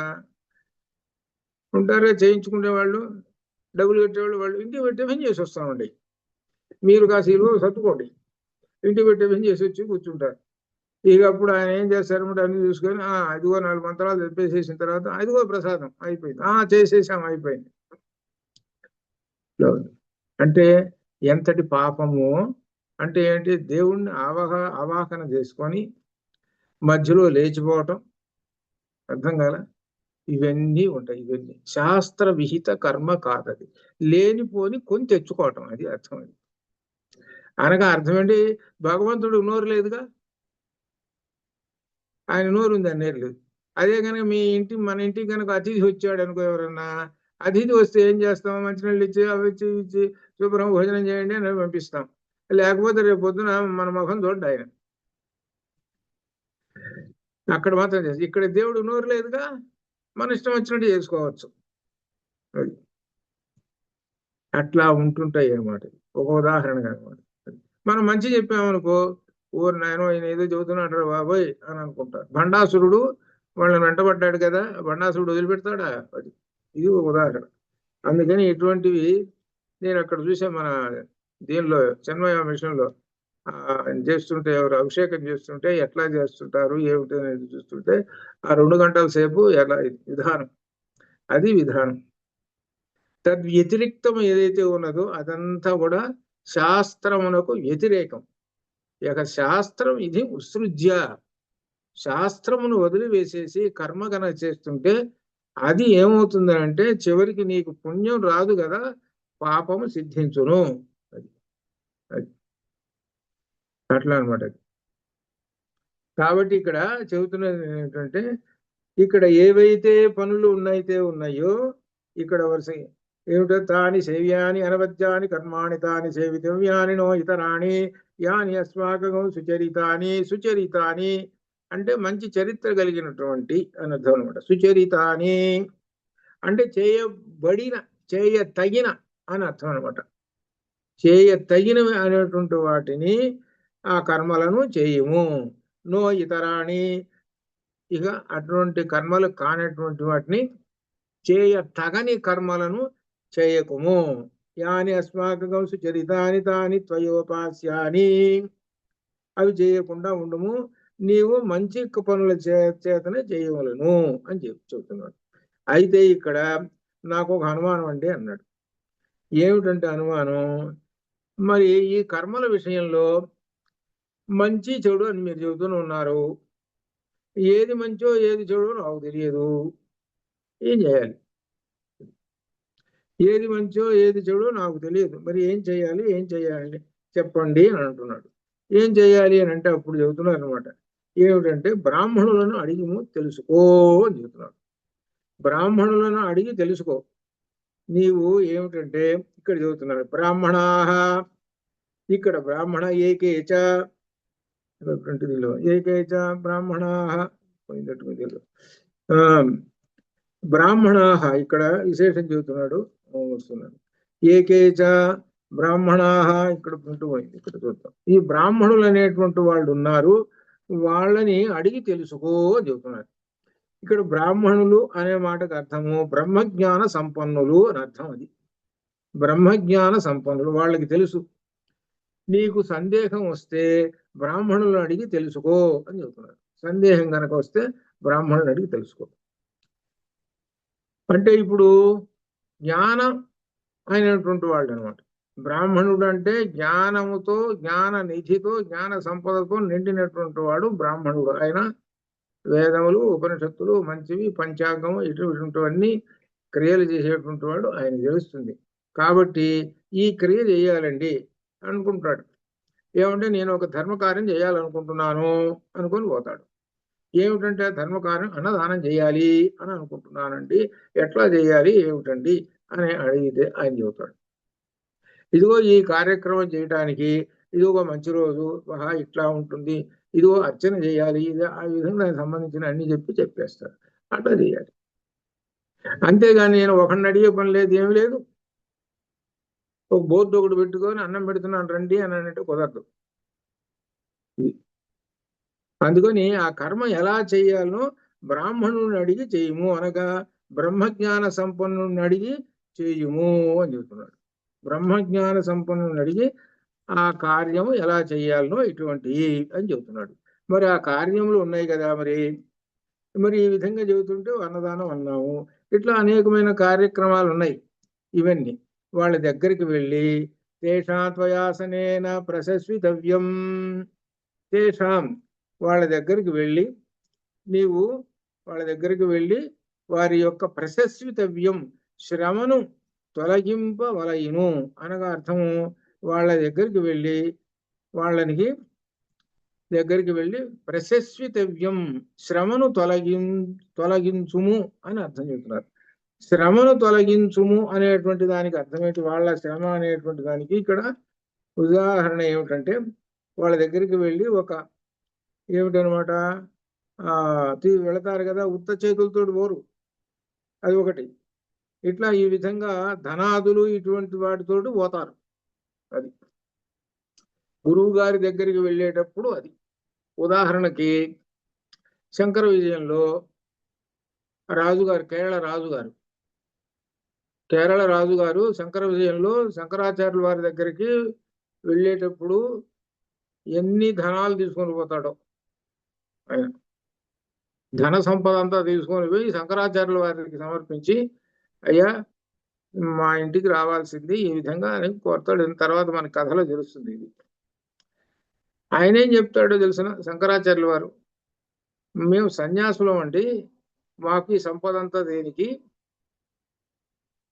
ఉంటారుగా చేయించుకునే వాళ్ళు, డబ్బులు కట్టేవాళ్ళు, వాళ్ళు ఇంటికి పెట్టి టిఫిన్ చేసి వస్తామండి. మీరు కాస్త ఇల్లు సర్దుకోండి, ఇంటికి పెట్టి టిఫిన్ చేసి వచ్చి కూర్చుంటారు. ఇక అప్పుడు ఆయన ఏం చేస్తారంటే అన్ని చూసుకొని అదిగో 4 మంత్రాలు చెప్పేసేసిన తర్వాత అదిగో ప్రసాదం అయిపోయింది, చేసేసాం అయిపోయింది. అంటే ఎంతటి పాపము అంటే ఏంటి, దేవుణ్ణి అవాహన చేసుకొని మధ్యలో లేచిపోవటం. అర్థం కాల? ఇవన్నీ ఉంటాయి, ఇవన్నీ శాస్త్ర విహిత కర్మ కాదది, లేనిపోని కొని తెచ్చుకోవటం, అది అర్థం. అది అనగా అర్థం ఏంటి, భగవంతుడు నోరు లేదుగా, ఆయన నోరు ఉంది, అని నేరు లేదు. అదే కనుక మన ఇంటికి కనుక అతిథి వచ్చాడు అనుకో, ఎవరన్నా అతిథి వస్తే ఏం చేస్తాం, మంచినీళ్ళు ఇచ్చి అవి ఇచ్చి శుభ్రం భోజనం చేయండి అని పంపిస్తాం. లేకపోతే రేపు పొద్దున మన ముఖం చూడ్డు ఆయన. అక్కడ మాత్రం చేసి, ఇక్కడ దేవుడు నోరు లేదుగా, మన ఇష్టం వచ్చినట్టు చేసుకోవచ్చు. అట్లా ఉంటుంటాయి అనమాట. ఒక ఉదాహరణగా అనమాట. మనం మంచి చెప్పామనుకో, ఊరు నాయనో ఆయన ఏదో చెబుతున్నాడు బాబోయ్ అని అనుకుంటారు. భండాసురుడు వాళ్ళని వెంటబడ్డాడు కదా, భండాసురుడు వదిలిపెడతాడా? అది ఇది ఒక ఉదాహరణ. అందుకని ఇటువంటివి నేను అక్కడ చూసా, మన దీనిలో చిన్మయ మిషన్లో చేస్తుంటే, ఎవరు అభిషేకం చేస్తుంటే ఎట్లా చేస్తుంటారు ఏమిటి అనేది చూస్తుంటే, ఆ 2 గంటల సేపు ఎలా విధానం, అది విధానం. తద్వ్యతిరిక్తం ఏదైతే ఉన్నదో అదంతా కూడా శాస్త్రమునకు వ్యతిరేకం. ఇక శాస్త్రం ఇది ఉత్సృజ్య, శాస్త్రమును వదిలివేసేసి కర్మ కనుక చేస్తుంటే అది ఏమవుతుంది అంటే చివరికి నీకు పుణ్యం రాదు కదా, పాపము సిద్ధించును. అది అది అట్లా అనమాట. కాబట్టి ఇక్కడ చెబుతున్నది ఏంటంటే, ఇక్కడ ఏవైతే పనులు ఉన్నాయో ఇక్కడ వరుస ఏమిటో, తాని సేవ్యాని అనవద్యాని కర్మాణి తాని సేవితవ్యాని నో ఇతరాణి యాని అస్మాకం సుచరితాని అంటే మంచి చరిత్ర కలిగినటువంటి అని అర్థం అనమాట. సుచరితాని అంటే చేయతగిన అని అర్థం అనమాట. చేయతగినవి అనేటువంటి వాటిని ఆ కర్మలను చేయము. నో ఇతరాణి, ఇక అటువంటి కర్మలు కానటువంటి వాటిని, చేయతగని కర్మలను చేయకుము. యాని అస్మాకం సుచరితాని తాని త్వయోపాస్యాని, అవి చేయకుండా ఉండము, నీవు మంచి పనుల చేతనే చేయవలను అని చెబుతున్నాడు. అయితే ఇక్కడ నాకు ఒక అనుమానం అండి అన్నాడు. ఏమిటంటే అనుమానం, మరి ఈ కర్మల విషయంలో మంచి చెడు అని మీరు చెబుతూనే ఉన్నారు, ఏది మంచో ఏది చెడు నాకు తెలియదు, ఏం చేయాలి? ఏది మంచో ఏది చెడు నాకు తెలియదు, మరి ఏం చేయాలి చెప్పండి అని అంటున్నాడు. ఏం చేయాలి అని అంటే అప్పుడు చెబుతున్నారు అనమాట. ఏమిటంటే బ్రాహ్మణులను అడిగి తెలుసుకో అని చెబుతున్నాడు. బ్రాహ్మణులను అడిగి తెలుసుకో. నీవు ఏమిటంటే ఇక్కడ చెబుతున్నారు, బ్రాహ్మణాహ, ఇక్కడ బ్రాహ్మణ ఏకేచ ఏకేచ బ్రాహ్మణాహ పోయిందట్టు బ్రాహ్మణాహ ఇక్కడ విశేషం చెబుతున్నాడు, వస్తున్నాడు. ఏకేచ బ్రాహ్మణాహ ఇక్కడ పోయింది, ఇక్కడ చూద్దాం. ఈ బ్రాహ్మణులు అనేటువంటి వాళ్ళు ఉన్నారు, వాళ్ళని అడిగి తెలుసుకో అని చెబుతున్నారు. ఇక్కడ బ్రాహ్మణులు అనే మాటకు అర్థము బ్రహ్మజ్ఞాన సంపన్నులు అని అర్థం. అది బ్రహ్మజ్ఞాన సంపన్నులు, వాళ్ళకి తెలుసు. నీకు సందేహం వస్తే బ్రాహ్మణులను అడిగి తెలుసుకో అని చెబుతున్నారు. సందేహం కనుక వస్తే బ్రాహ్మణులను అడిగి తెలుసుకో అంటే ఇప్పుడు జ్ఞానం అయినటువంటి వాళ్ళు అనమాట. బ్రాహ్మణుడు అంటే జ్ఞానముతో, జ్ఞాన నిధితో, జ్ఞాన సంపదతో నిండినటువంటి వాడు బ్రాహ్మణుడు. ఆయన వేదములు, ఉపనిషత్తులు, మంచివి, పంచాంగము ఇటువంటివన్నీ క్రియలు చేసేటువంటి వాడు ఆయన తెలుస్తుంది. కాబట్టి ఈ క్రియ చేయాలండి అనుకుంటాడు. ఏమంటే నేను ఒక ధర్మకార్యం చేయాలనుకుంటున్నాను అనుకొని పోతాడు. ఏమిటంటే ధర్మకార్యం అన్నదానం చేయాలి అని అనుకుంటున్నానండి, ఎట్లా చేయాలి ఏమిటండి అని అడిగితే ఆయన చెబుతాడు. ఇదిగో ఈ కార్యక్రమం చేయడానికి ఇదిగో మంచి రోజు, ఇట్లా ఉంటుంది, ఇదిగో అర్చన చేయాలి, ఇది ఆ విధంగా దానికి సంబంధించిన అన్ని చెప్పేస్తారు. అట్లా చేయాలి. అంతేగాని నేను ఒకడిని అడిగే పని లేదు, ఏమి లేదు. ఒక బోర్డు ఒకటి పెట్టుకొని అన్నం పెడుతున్నాను రండి అని అంటే కుదరదు. అందుకని ఆ కర్మ ఎలా చేయాలో బ్రాహ్మణుని అడిగి చేయము అనగా బ్రహ్మజ్ఞాన సంపన్నుని అడిగి చేయుము అని చెబుతున్నాడు. బ్రహ్మజ్ఞాన సంపన్నుని అడిగి ఆ కార్యము ఎలా చేయాలనో ఇటువంటి అని చెబుతున్నాడు. మరి ఆ కార్యములు ఉన్నాయి కదా, మరి ఈ విధంగా చెబుతుంటే అన్నదానం అన్నాము, ఇట్లా అనేకమైన కార్యక్రమాలు ఉన్నాయి. ఇవన్నీ వాళ్ళ దగ్గరికి వెళ్ళి తేషాత్వయాసనేన ప్రశస్వితవ్యం, తేషాం వాళ్ళ దగ్గరికి వెళ్ళి నీవు వాళ్ళ దగ్గరికి వెళ్ళి వారి యొక్క ప్రశస్వితవ్యం శ్రమను తొలగింపవలయును అనగా అర్థము, వాళ్ళ దగ్గరికి వెళ్ళి దగ్గరికి వెళ్ళి ప్రశస్వితవ్యం శ్రమను తొలగించుము అని అర్థం చెప్తున్నారు. శ్రమను తొలగించుము అనేటువంటి దానికి అర్థమేంటి? వాళ్ళ శ్రమ అనేటువంటి దానికి ఇక్కడ ఉదాహరణ ఏమిటంటే, వాళ్ళ దగ్గరికి వెళ్ళి ఏమిటనమాట, వెళతారు కదా, ఉత్త చేతులతో పోరు, అది ఒకటి. ఇట్లా ఈ విధంగా ధనాదులు ఇటువంటి వాటితోటి పోతారు. అది గురువు గారి దగ్గరికి వెళ్ళేటప్పుడు అది. ఉదాహరణకి శంకర విజయంలో రాజుగారు, కేరళ రాజుగారు శంకర విజయంలో శంకరాచార్యుల వారి దగ్గరికి వెళ్ళేటప్పుడు ఎన్ని ధనాలు తీసుకొని పోతాడో ఆయన. ధన సంపద అంతా తీసుకొని పోయి శంకరాచార్యుల వారికి సమర్పించి, అయ్యా మా ఇంటికి రావాల్సింది ఈ విధంగా అని కోరతాడు. తర్వాత మన కథలో తెలుస్తుంది ఇది. ఆయన ఏం చెప్తాడో తెలిసిన శంకరాచార్యుల వారు, మేము సన్యాసులం అండి, మాకు ఈ సంపద అంతా దేనికి,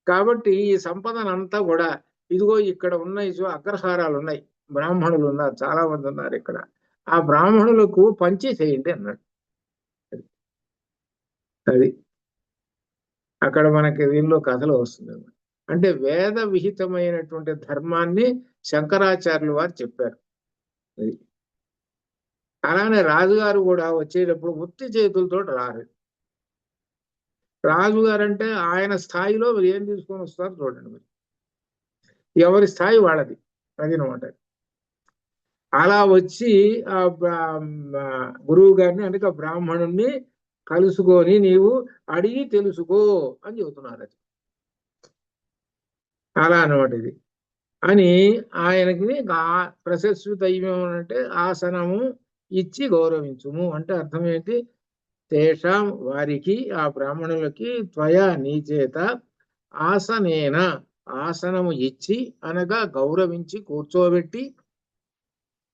కాబట్టి ఈ సంపదనంతా కూడా ఇదిగో ఇక్కడ ఉన్న అగ్రహారాలు ఉన్నాయి, బ్రాహ్మణులు ఉన్నారు, చాలా మంది ఉన్నారు ఇక్కడ, ఆ బ్రాహ్మణులకు పంచి చేయండి అన్నాడు. అది అక్కడ మనకి దీనిలో కథలో వస్తుంది. అంటే వేద విహితమైనటువంటి ధర్మాన్ని శంకరాచార్యులు వారు చెప్పారు. అది అలానే రాజుగారు కూడా వచ్చేటప్పుడు ఉత్తి చేతులతో రారు. రాజుగారు అంటే ఆయన స్థాయిలో మీరు ఏం తీసుకొని వస్తారు చూడండి, మరి ఎవరి స్థాయి వాళ్ళది, అది అనమాట. అలా వచ్చి ఆ గురువు గారిని అంటే బ్రాహ్మణుణ్ణి కలుసుకొని నీవు అడిగి తెలుసుకో అని చెబుతున్నారు. అది అలా అనమాట ఇది. అని ఆయనకి ప్రశస్వితవ్యం అంటే ఆసనము ఇచ్చి గౌరవించుము అంటే అర్థం ఏంటి? తేషాం వారికి, ఆ బ్రాహ్మణులకి త్వయా నీ చేత ఆసనేన ఆసనము ఇచ్చి అనగా గౌరవించి కూర్చోబెట్టి,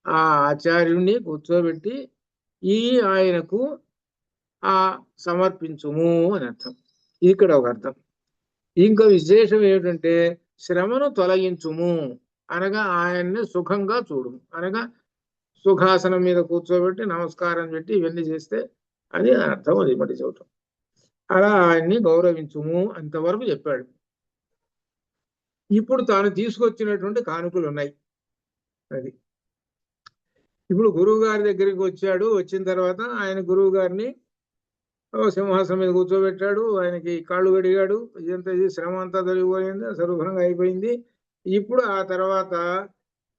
ఆ ఆచార్యుణ్ణి కూర్చోబెట్టి ఈ ఆయనకు సమర్పించుము అని అర్థం. ఇక్కడ ఒక అర్థం. ఇంకో విశేషం ఏమిటంటే శ్రమను తొలగించుము అనగా ఆయన్ని సుఖంగా చూడు అనగా సుఖాసనం మీద కూర్చోబెట్టి నమస్కారం పెట్టి ఇవన్నీ చేస్తే అది అర్థం. అది మటి చూడటం. అలా ఆయన్ని గౌరవించుము అంతవరకు చెప్పాడు. ఇప్పుడు తాను తీసుకొచ్చినటువంటి కానుకలు ఉన్నాయి. అది ఇప్పుడు గురువు గారి దగ్గరికి వచ్చాడు. వచ్చిన తర్వాత ఆయన గురువు గారిని సింహాసనం మీద కూర్చోబెట్టాడు. ఆయనకి కాళ్ళు గడిగాడు. ఇదంతా శ్రమ అంతా తొలగిపోయింది, సర్వభంగా అయిపోయింది. ఇప్పుడు ఆ తర్వాత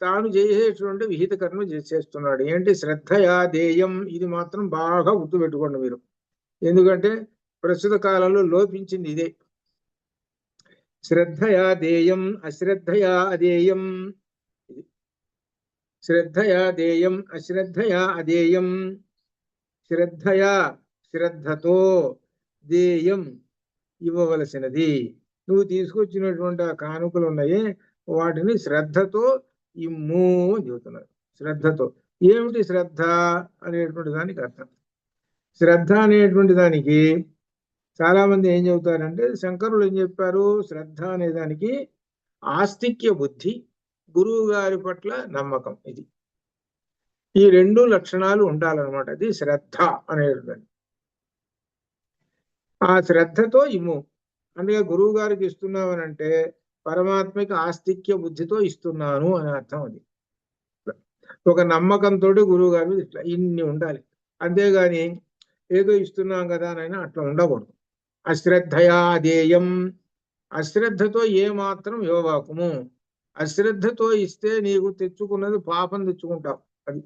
తాను చేసేటువంటి విహిత కర్మ చేస్తున్నాడు. ఏంటి? శ్రద్ధయా దేయం. ఇది మాత్రం బాగా గుర్తుపెట్టుకోండి మీరు, ఎందుకంటే ప్రస్తుత కాలంలో లోపించింది ఇదే. శ్రద్ధయా దేయం, అశ్రద్ధయా అదేయం. శ్రద్ధయా దేయం, అశ్రద్ధయా అదేయం. శ్రద్ధయా శ్రద్ధతో, దేయం ఇవ్వవలసినది. నువ్వు తీసుకొచ్చినటువంటి ఆ కానుకలు ఉన్నాయి, వాటిని శ్రద్ధతో ఇమ్ము అని చెబుతున్నారు. శ్రద్ధతో. ఏమిటి శ్రద్ధ అనేటువంటి దానికి అర్థం. శ్రద్ధ అనేటువంటి దానికి చాలా మంది ఏం చెబుతారంటే, శంకరులు ఏం చెప్పారు, శ్రద్ధ అనే దానికి ఆస్తిక్య బుద్ధి, గురువు గారి పట్ల నమ్మకం, ఇది ఈ రెండు లక్షణాలు ఉండాలన్నమాట. అది శ్రద్ధ అనేటువంటి. ఆ శ్రద్ధతో ఇమ్ము, అందుకే గురువు గారికి ఇస్తున్నామనంటే పరమాత్మకి ఆస్తిక్య బుద్ధితో ఇస్తున్నాను అని అర్థం. అది ఒక నమ్మకంతో గురువు గారి ఇట్లా ఇన్ని ఉండాలి. అంతేగాని ఏదో ఇస్తున్నాం కదా అని అట్లా ఉండకూడదు. అశ్రద్ధయా అదేయం, అశ్రద్ధతో ఏ మాత్రం ఇవ్వవాకుము. అశ్రద్ధతో ఇస్తే నీకు తెచ్చుకున్నది పాపం తెచ్చుకుంటావు. అది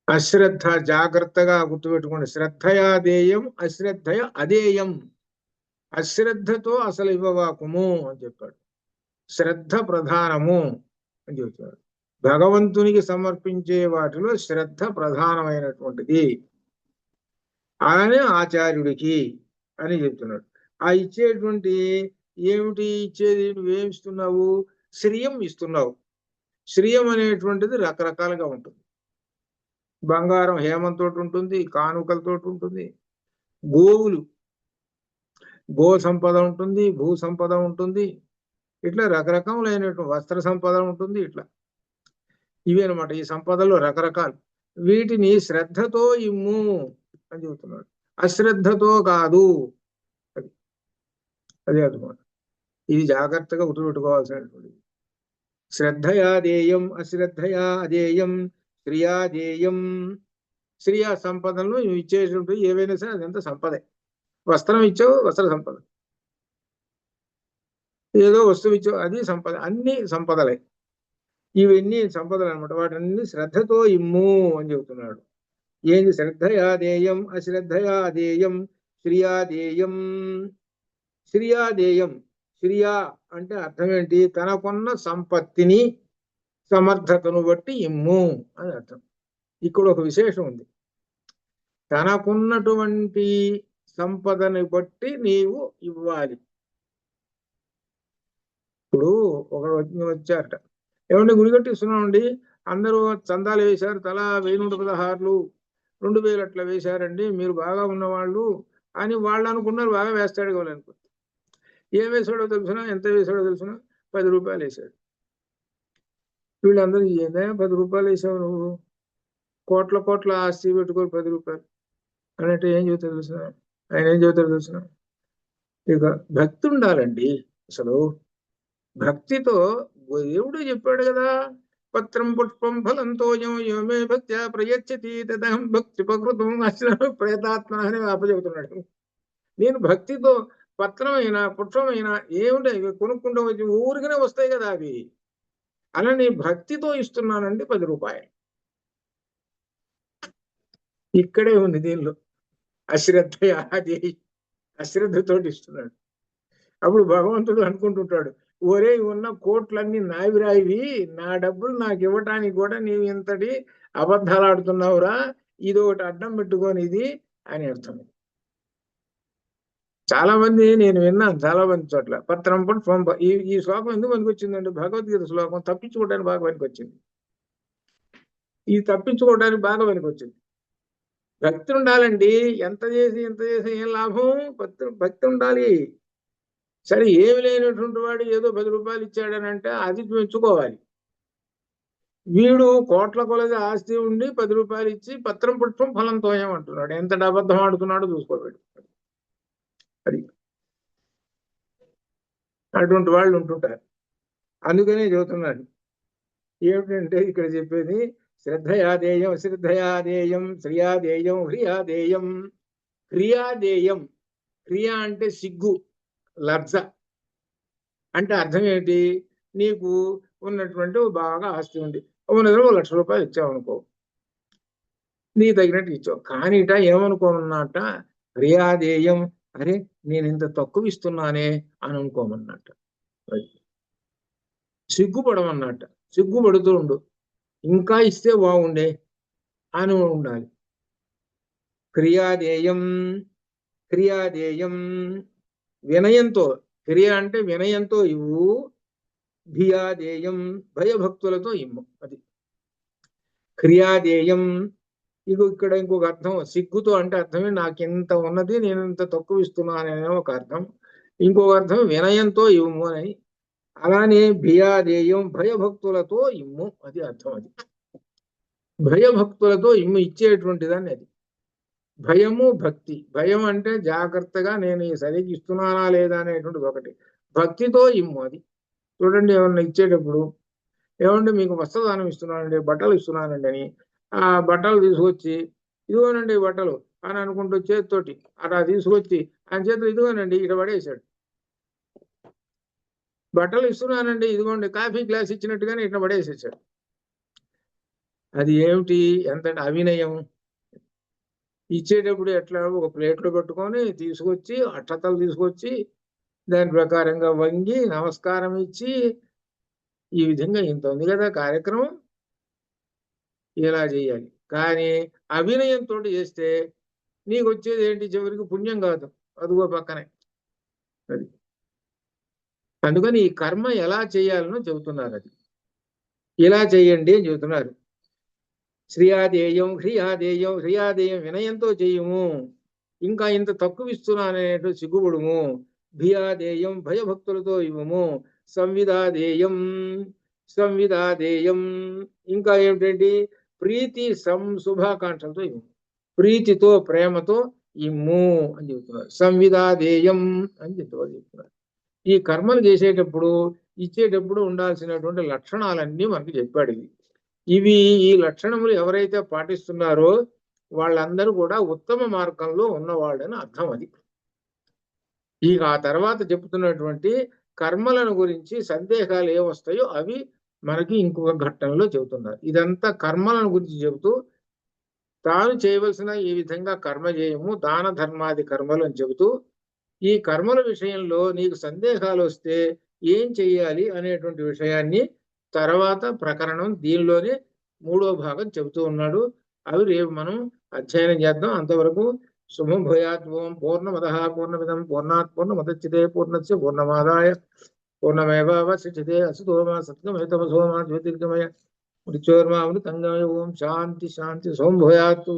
అశ్రద్ధ, జాగ్రత్తగా గుర్తుపెట్టుకోండి. శ్రద్ధయా దేయం, అశ్రద్ధయ అదేయం. అశ్రద్ధతో అసలు ఇవ్వవాకుము అని చెప్పాడు. శ్రద్ధ ప్రధానము అని చెప్తాడు. భగవంతునికి సమర్పించే వాటిలో శ్రద్ధ ప్రధానమైనటువంటిది. అలానే ఆచార్యుడికి అని చెప్తున్నాడు. ఆ ఇచ్చేటువంటి ఏమిటి ఇచ్చేది, నువ్వేమిస్తున్నావు, శ్రియం ఇస్తున్నావు. శ్రియం అనేటువంటిది రకరకాలుగా ఉంటుంది. బంగారం హేమంతో ఉంటుంది, కానుకలతో ఉంటుంది, గోవులు, గో సంపద ఉంటుంది, భూ సంపద ఉంటుంది, ఇట్లా రకరకములైనటువంటి వస్త్ర సంపద ఉంటుంది. ఇట్లా ఇవి అనమాట ఈ సంపదలో రకరకాలు. వీటిని శ్రద్ధతో ఇమ్ము అని చెబుతున్నాడు, అశ్రద్ధతో కాదు. అది అదే అనమాట. ఇది జాగ్రత్తగా గుర్తుపెట్టుకోవాల్సినటువంటిది. శ్రద్ధయా దేయం, అశ్రద్ధయా అదేయం, శ్రియా దేయం. శ్రియ సంపదలను ఇచ్చేటువంటి ఏవైనా సరే అదంతా సంపదే. వస్త్రం ఇచ్చావు, వస్త్ర సంపద. ఏదో వస్తువు ఇచ్చావు, అది సంపద. అన్ని సంపదలే. ఇవన్నీ సంపదలు అనమాట. వాటన్ని శ్రద్ధతో ఇమ్ము అని చెబుతున్నాడు. ఏంది శ్రద్ధయా దేయం, అశ్రద్ధయా దేయం, శ్రియా దేయం. శ్రియా దేయం, శ్రియా అంటే అర్థం ఏంటి, తనకున్న సంపత్తిని సమర్థతను బట్టి ఇమ్ము అని అర్థం. ఇక్కడ ఒక విశేషం ఉంది. తనకున్నటువంటి సంపదని బట్టి నీవు ఇవ్వాలి. ఇప్పుడు ఒకడు వచ్చారట, ఏమంటే గుడి కట్టిస్తున్నామండి, అందరూ చందాలు వేశారు, తలా 1116, 2000 అట్లా వేశారండి, మీరు బాగా ఉన్నవాళ్ళు అని వాళ్ళు అనుకున్నారు. బాగా వేస్తాడు కావాలనుకో. ఏం వేసాడో తెలుసునా, ఎంత వేసాడో తెలుసునా, 10 రూపాయలు వేశాడు. వీళ్ళందరూ ఏందా 10 రూపాయలు వేసావు నువ్వు, కోట్ల కోట్ల ఆస్తి పెట్టుకోరు 10 రూపాయలు అన్నట్టు ఏం చెబుతారు తెలుసిన ఆయన, ఏం చెబుతారు తెలుసిన, ఇక భక్తి ఉండాలండి. అసలు భక్తితో దేవుడు చెప్పాడు కదా, పత్రం పుష్పం ఫలంతో యోమే భక్త్యా ప్రయచ్చతి తదహం భక్తి ప్రకృతం అశ్రమ ప్రేతాత్మ అని అప్పచెబుతున్నాడు. నేను భక్తితో పత్రమైనా పుష్పమైనా ఏమిటో ఇవి కొనుక్కుంటూ వచ్చి ఊరికనే వస్తాయి కదా అవి, అలా నేను భక్తితో ఇస్తున్నానండి 10 రూపాయలు. ఇక్కడే ఉంది దీనిలో అశ్రద్ధ. అది అశ్రద్ధతో ఇస్తున్నాడు. అప్పుడు భగవంతుడు అనుకుంటుంటాడు, ఒరే ఉన్న కోట్లన్నీ నావిరాయివి, నా డబ్బులు నాకు ఇవ్వటానికి కూడా నీవు ఇంతటి అబద్ధాలు ఆడుతున్నావురా, ఇది ఒకటి అడ్డం పెట్టుకొని ఇది అని అర్థం. చాలా మంది నేను విన్నాను, చాలా మంది చోట్ల పత్రం పుష్పం. ఈ శ్లోకం ఎందుకు పనికొచ్చిందండి, భగవద్గీత శ్లోకం తప్పించుకోవడానికి బాగా పనికొచ్చింది. ఈ తప్పించుకోవడానికి బాగా పనికొచ్చింది. భక్తి ఉండాలండి. ఎంత చేసి ఏం లాభం, భక్తి ఉండాలి. సరే, ఏమి లేనటువంటి వాడు ఏదో 10 రూపాయలు ఇచ్చాడని అంటే అది మెచ్చుకోవాలి. వీడు కోట్ల కొలది ఆస్తి ఉండి 10 రూపాయలు ఇచ్చి పత్రం పుష్పం ఫలంతో ఏమంటున్నాడు, ఎంత అబద్ధం ఆడుతున్నాడో చూసుకోబెడు. అది అటువంటి వాళ్ళు ఉంటుంటారు. అందుకనే చెబుతున్నాడు ఏమిటంటే ఇక్కడ చెప్పేది, శ్రద్ధయాదేయం, అశ్రద్ధయాదేయం, శ్రియాదేయం, హ్రియాదేయం. క్రియాదేయం, క్రియ అంటే సిగ్గు, లబ్జ అంటే అర్థం ఏంటి, నీకు ఉన్నటువంటి బాగా ఆస్తి ఉంది, ఉన్నదో 1 లక్ష రూపాయలు ఇచ్చావు అనుకో, నీ తగినట్టు ఇచ్చావు. కానీ ఇట ఏమనుకోమన్నట, క్రియాదేయం, అరే నేను ఇంత తక్కువ ఇస్తున్నానే అని అనుకోమన్నట్ట. సిగ్గుపడమన్నట్ట. సిగ్గుపడుతూ ఉండు, ఇంకా ఇస్తే బాగుండే అని ఉండాలి. క్రియాదేయం, క్రియాదేయం వినయంతో, క్రియ అంటే వినయంతో ఇవ్వు, ధియాదేయం భయభక్తులతో ఇమ్ము. అది క్రియాదేయం. ఇక్కడ ఇంకొక అర్థం, సిగ్గుతో అంటే అర్థమే నాకింత ఉన్నది నేను ఇంత తక్కువ ఇస్తున్నాననే ఒక అర్థం. ఇంకొక అర్థం వినయంతో ఇవ్వము అని. అలానే భియాదేయం భయభక్తులతో ఇమ్ము, అది అర్థం. అది భయభక్తులతో ఇమ్ము, ఇచ్చేటువంటి దాన్ని అది. భయము భక్తి. భయం అంటే జాగ్రత్తగా నేను సరిగ్గా ఇస్తున్నానా లేదా అనేటువంటిది ఒకటి. భక్తితో ఇమ్ము, అది. చూడండి, ఏమన్నా ఇచ్చేటప్పుడు, ఏమంటే మీకు వస్త్రదానం ఇస్తున్నానండి, బట్టలు ఇస్తున్నానండి అని ఆ బట్టలు తీసుకొచ్చి ఇదిగోనండి బట్టలు అని అనుకుంటూ చేతితోటి అలా తీసుకొచ్చి ఆయన చేతులు ఇదిగోనండి ఇట పడేశాడు. బట్టలు ఇస్తున్నానండి ఇదిగోండి కాఫీ గ్లాస్ ఇచ్చినట్టుగానే ఇట్లా పడేసేసాడు. అది ఏమిటి? ఎంత అవినయం! ఇచ్చేటప్పుడు ఎట్లా ఒక ప్లేట్లో పెట్టుకొని తీసుకొచ్చి అక్షతలు తీసుకొచ్చి దాని ప్రకారంగా వంగి నమస్కారం ఇచ్చి ఈ విధంగా ఇంత ఉంది కదా కార్యక్రమం, ఇలా చేయాలి. కానీ అవినయంతో చేస్తే నీకు వచ్చేది ఏంటి? చివరికి పుణ్యం కాదు, అదుగో పక్కనే. అది అందుకని ఈ కర్మ ఎలా చేయాలనో చెబుతున్నారు. అది ఇలా చేయండి అని చెబుతున్నారు. శ్రియాదేయం హ్రియాదేయం, హ్రియాదేయం వినయంతో చేయము, ఇంకా ఇంత తక్కువ ఇస్తున్నాననేటు సిగ్గుపడుము. భియాదేయం భయభక్తులతో ఇవ్వము. సంవిధాదేయం, సంవిధాదేయం ఇంకా ఏమిటండి? ప్రీతి శుభాకాంక్షలతో ఇవ్వము, ప్రీతితో ప్రేమతో ఇమ్ము అని చెబుతున్నారు. సంవిధాదేయం అని చెప్తున్నారు. ఈ కర్మలు చేసేటప్పుడు ఇచ్చేటప్పుడు ఉండాల్సినటువంటి లక్షణాలన్నీ మనకి చెప్పాడు. ఇవి ఈ లక్షణములు ఎవరైతే పాటిస్తున్నారో వాళ్ళందరూ కూడా ఉత్తమ మార్గంలో ఉన్నవాళ్ళని అర్థం. అది ఇక ఆ తర్వాత చెబుతున్నటువంటి కర్మలను గురించి సందేహాలు ఏమొస్తాయో అవి మనకి ఇంకొక ఘట్టంలో చెబుతున్నారు. ఇదంతా కర్మలను గురించి చెబుతూ తాను చేయవలసిన ఈ విధంగా కర్మ చేయము, దాన ధర్మాది కర్మలు అని చెబుతూ ఈ కర్మల విషయంలో నీకు సందేహాలు వస్తే ఏం చెయ్యాలి అనేటువంటి విషయాన్ని తర్వాత ప్రకరణం దీనిలోనే 3వ భాగం చెబుతూ ఉన్నాడు. అవి రేపు మనం అధ్యయనం చేద్దాం. అంతవరకు శుభం భూయాత్. ఓం పూర్ణమదః పూర్ణమిదం పూర్ణాత్ పూర్ణముదచ్యతే పూర్ణస్య పూర్ణమాదాయ పూర్ణమేవావశిష్యతే. అసతో మా సత్యమేతమసో మా జ్యోతిర్గమయ మృత్యోర్మా అమృతంగమయ. ఓం శాంతి శాంతి. శుభం భూయాత్.